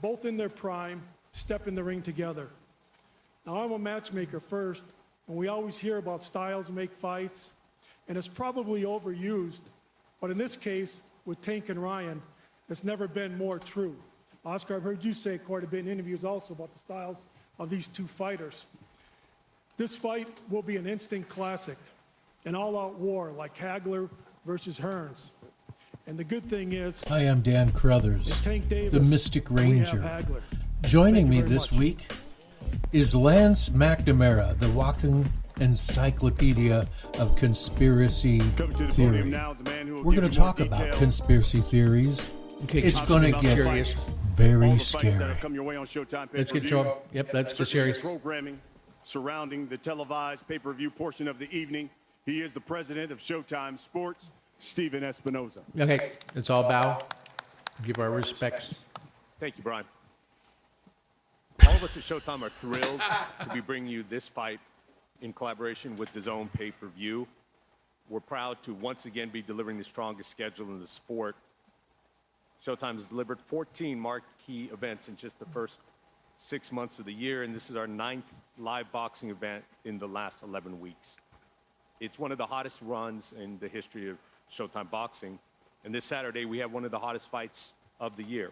both in their prime, step in the ring together. Now, I'm a matchmaker first, and we always hear about styles make fights, and it's probably overused, but in this case, with Tank and Ryan, it's never been more true. Oscar, I've heard you say quite a bit in interviews also about the styles of these 2 fighters. This fight will be an instant classic, an all-out war like Hagler versus Hearns. And the good thing is, Hi, I'm Dan Crothers, in Tank Davis, the Mystic we have Ranger. Hagler. Joining Thank me you very this much. week is Lance McNamara, the walking encyclopedia of conspiracy Coming to the theory. podium now is the man who will We're give going to you more talk about details conspiracy theories. Okay, It's talk going to about get serious. all very the fights that scary. have come your way on Showtime Let's get pay-per-view. to yep. Let's get Certainly serious. Programming surrounding the televised pay-per-view portion of the evening. He is the president of Showtime Sports, Steven Espinoza. Okay, let's all bow. Give our respects. Thank you, Brian. All of us at Showtime are thrilled to be bringing you this fight in collaboration with DAZN Pay-Per-View. We're proud to once again be delivering the strongest schedule in the sport. Showtime has delivered 14 marquee events in just the first 6 months of the year, and this is our 9th live boxing event in the last 11 weeks. It's one of the hottest runs in the history of Showtime boxing, and this Saturday we have one of the hottest fights of the year.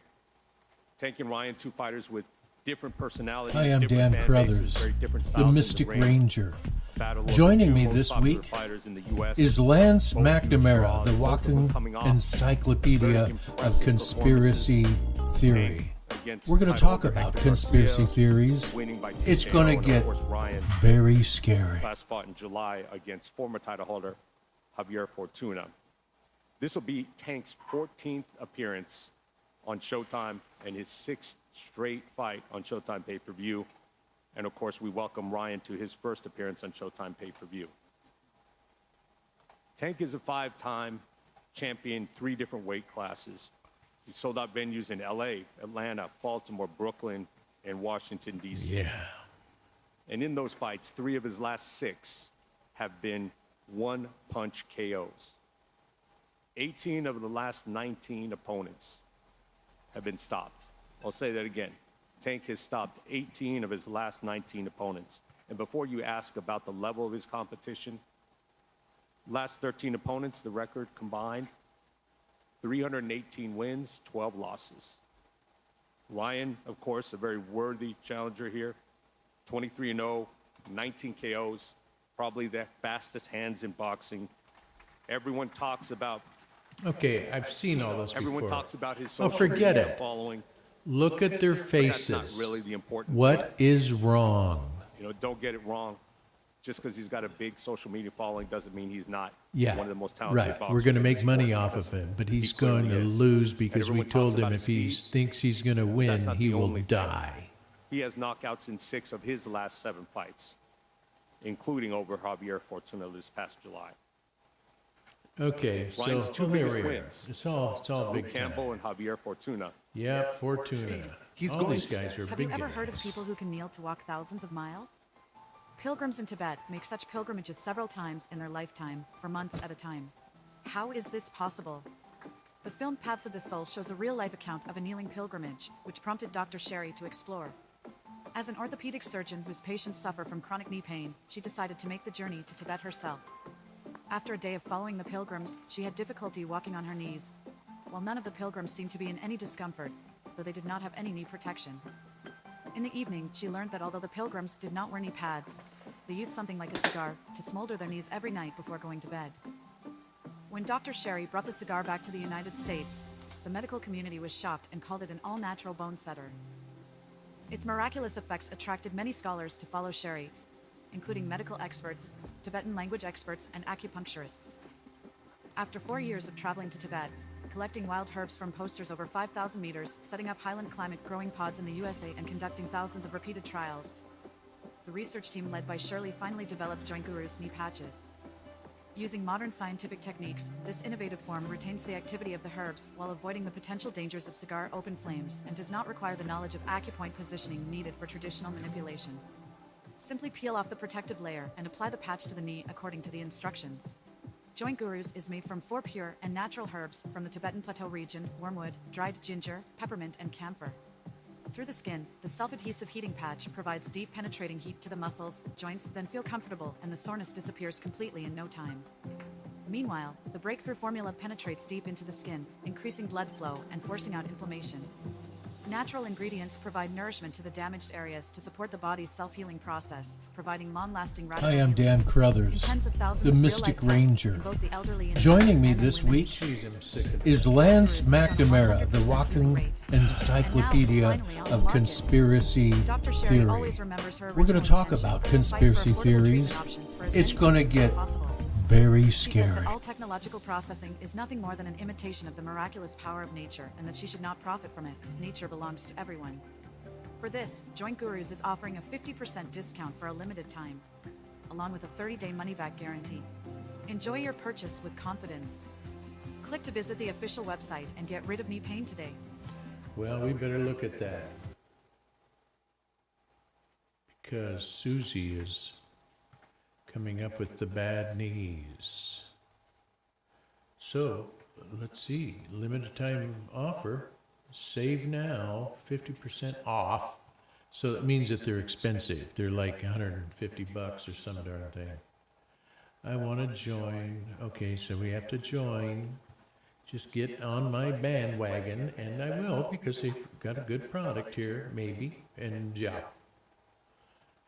Tank and Ryan, 2 fighters with different personalities, Hi, I'm different Dan fan bases, Crothers, very different the styles in Mystic ring. Ranger. Battle of Joining the me 2 most this popular week fighters in the US. is Lance Both huge McNamara, draws, the both of them walking coming off encyclopedia very of impressive conspiracy performances. theory. Tank against We're going to title talk holder about Hector conspiracy Garcia, theories. winning by It's TKO, going and to of get course, Ryan very scary. last fought in July against former title holder Javier Fortuna. This will be Tank's 14th appearance on Showtime and his 6th straight fight on Showtime pay-per-view. And of course, we welcome Ryan to his first appearance on Showtime pay-per-view. Tank is a 5-time champion, 3 different weight classes. He sold out venues in LA, Atlanta, Baltimore, Brooklyn, and Washington, D.C. Yeah. And in those fights, 3 of his last 6 have been one-punch KOs. 18 of the last 19 opponents have been stopped. I'll say that again. Tank has stopped 18 of his last 19 opponents. And before you ask about the level of his competition, last 13 opponents, the record combined, 318 wins, 12 losses. Ryan, of course, a very worthy challenger here, 23-0, 19 KOs, probably the fastest hands in boxing. Everyone talks about Okay, I've seen all those Everyone before. talks about his Oh, social forget media it. following. Look at their That's faces. not really the important What is wrong? You know, don't get it wrong. Just because he's got a big social media following doesn't mean he's not Yeah, one of the most talented right. boxers. We're going to in make the money sport, off because of him, but he he's going clearly to is. lose And because we everyone told talks him about if his he speed. thinks he's going to win, That's not he the will only thing. die. He has knockouts in 6 of his last 7 fights, including over Javier Fortuna this past July. Okay, so Ryan's two there biggest we are. wins. It's all Luke big time. Campbell and Javier Fortuna. Yep, Fortuna. All these guys are Have big you ever guys. heard of people who can kneel to walk thousands of miles? Pilgrims in Tibet make such pilgrimages several times in their lifetime, for months at a time. How is this possible? The film Paths of the Soul shows a real-life account of a kneeling pilgrimage, which prompted Dr. Sherry to explore. As an orthopedic surgeon whose patients suffer from chronic knee pain, she decided to make the journey to Tibet herself. After a day of following the pilgrims, she had difficulty walking on her knees, while none of the pilgrims seemed to be in any discomfort, though they did not have any knee protection. In the evening, she learned that although the pilgrims did not wear knee pads, they used something like a cigar to smolder their knees every night before going to bed. When Dr. Sherry brought the cigar back to the United States, the medical community was shocked and called it an all-natural bone setter. Its miraculous effects attracted many scholars to follow Sherry, including medical experts, Tibetan language experts, and acupuncturists. After 4 years of traveling to Tibet, collecting wild herbs from posters over 5,000 meters, setting up highland climate growing pods in the USA, and conducting thousands of repeated trials, the research team led by Shirley finally developed Joint Guru's knee patches. Using modern scientific techniques, this innovative form retains the activity of the herbs while avoiding the potential dangers of cigar open flames and does not require the knowledge of acupoint positioning needed for traditional manipulation. Simply peel off the protective layer and apply the patch to the knee according to the instructions. Joint Gurus is made from 4 pure and natural herbs from the Tibetan Plateau region: wormwood, dried ginger, peppermint, and camphor. Through the skin, the self-adhesive heating patch provides deep penetrating heat to the muscles, joints, then feel comfortable, and the soreness disappears completely in no time. Meanwhile, the breakthrough formula penetrates deep into the skin, increasing blood flow and forcing out inflammation. Natural ingredients provide nourishment to the damaged areas to support the body's self-healing process, providing long-lasting Hi, I'm Dan Crothers, tens of thousands the of Mystic real-life tests Ranger. in both the elderly and Joining me men and this women. week Jeez, I'm sick of is Lance McNamara, the 100% walking rate. encyclopedia And now it's finally on the of market. conspiracy Dr. Sherry theory. always remembers her We're going original to talk intention, about to fight for conspiracy affordable theories. treatment options for as It's many going to patients as get possible. very She says scary. that all technological processing is nothing more than an imitation of the miraculous power of nature, and that she should not profit from it. Nature belongs to everyone. For this, Joint Gurus is offering a 50% discount for a limited time, along with a 30-day money-back guarantee. Enjoy your purchase with confidence. Click to visit the official website and get rid of knee pain today. Well, we better look at that. Because Susie is coming up with the bad knees. So, let's see. Limited time offer. Save now, 50% off. So that means that they're expensive. They're like $150 or some darn thing. I want to join. Okay, so we have to join. Just get on my bandwagon, and I will, because they've got a good product here, maybe. And yeah,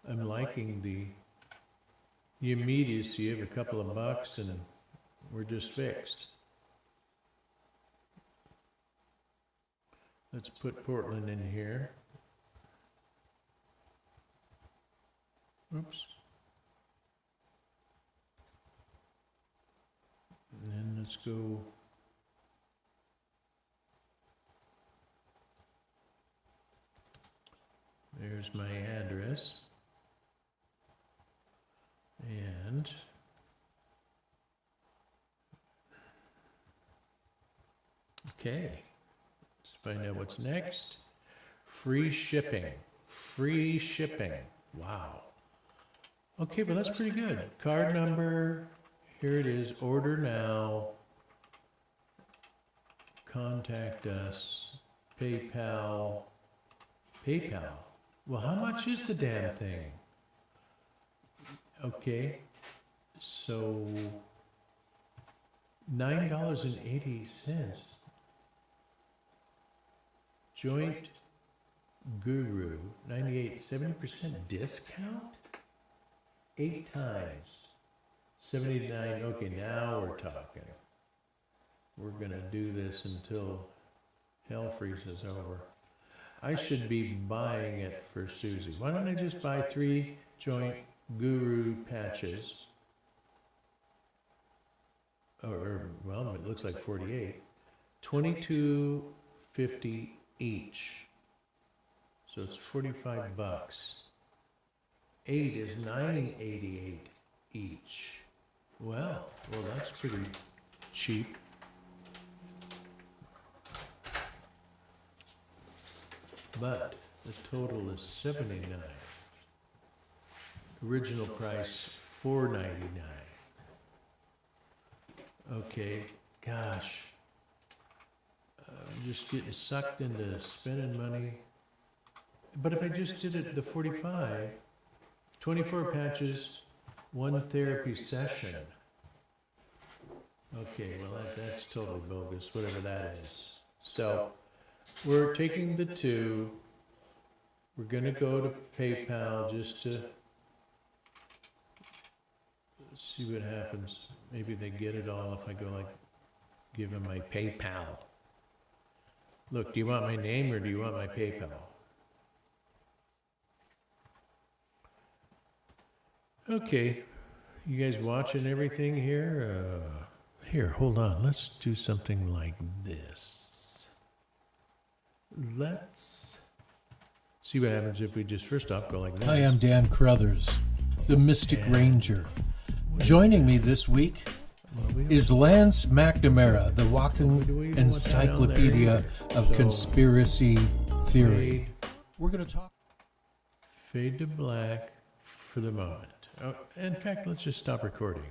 I'm liking the immediacy of a couple of bucks, and we're just fixed. Let's put Portland in here. Oops. And then let's go. There's my address. And okay. Let's find out what's next. Free shipping. Free shipping. Wow. Okay, well, that's pretty good. Card number. Here it is. Order now. Contact us. PayPal. PayPal. Well, how much is the damn thing? Okay. So $9.80. Joint Guru, 98, 70% discount? 8 times. 79, okay, now we're talking. we're going to do this until hell freezes over. I should be buying it for Susie. Why don't I just buy 3 joint Guru patches? Or well, it looks like 48. $22.50 each. So it's $45. 8 is $9.88 each. Well, that's pretty cheap. But the total is $79. Original price $4.99. Okay, gosh. I'm just getting sucked into spending money. But if I just did it the 45, 24 patches, 1 therapy session. Okay, well that's totally bogus, whatever that is. So we're taking the 2. We're going to go to PayPal just to see what happens. Maybe they get it all if I go like, give them my PayPal. Look, do you want my name or do you want my PayPal? Okay, you guys watching everything here? Here, hold on. Let's do something like this. Let's see what happens if we just first off go like this. Hi, I'm Dan Crothers, the Mystic Ranger. Joining me this week is Lance McNamara, the walking encyclopedia of conspiracy theory. We're going to talk. Fade to black for the moment. Oh, in fact, let's just stop recording.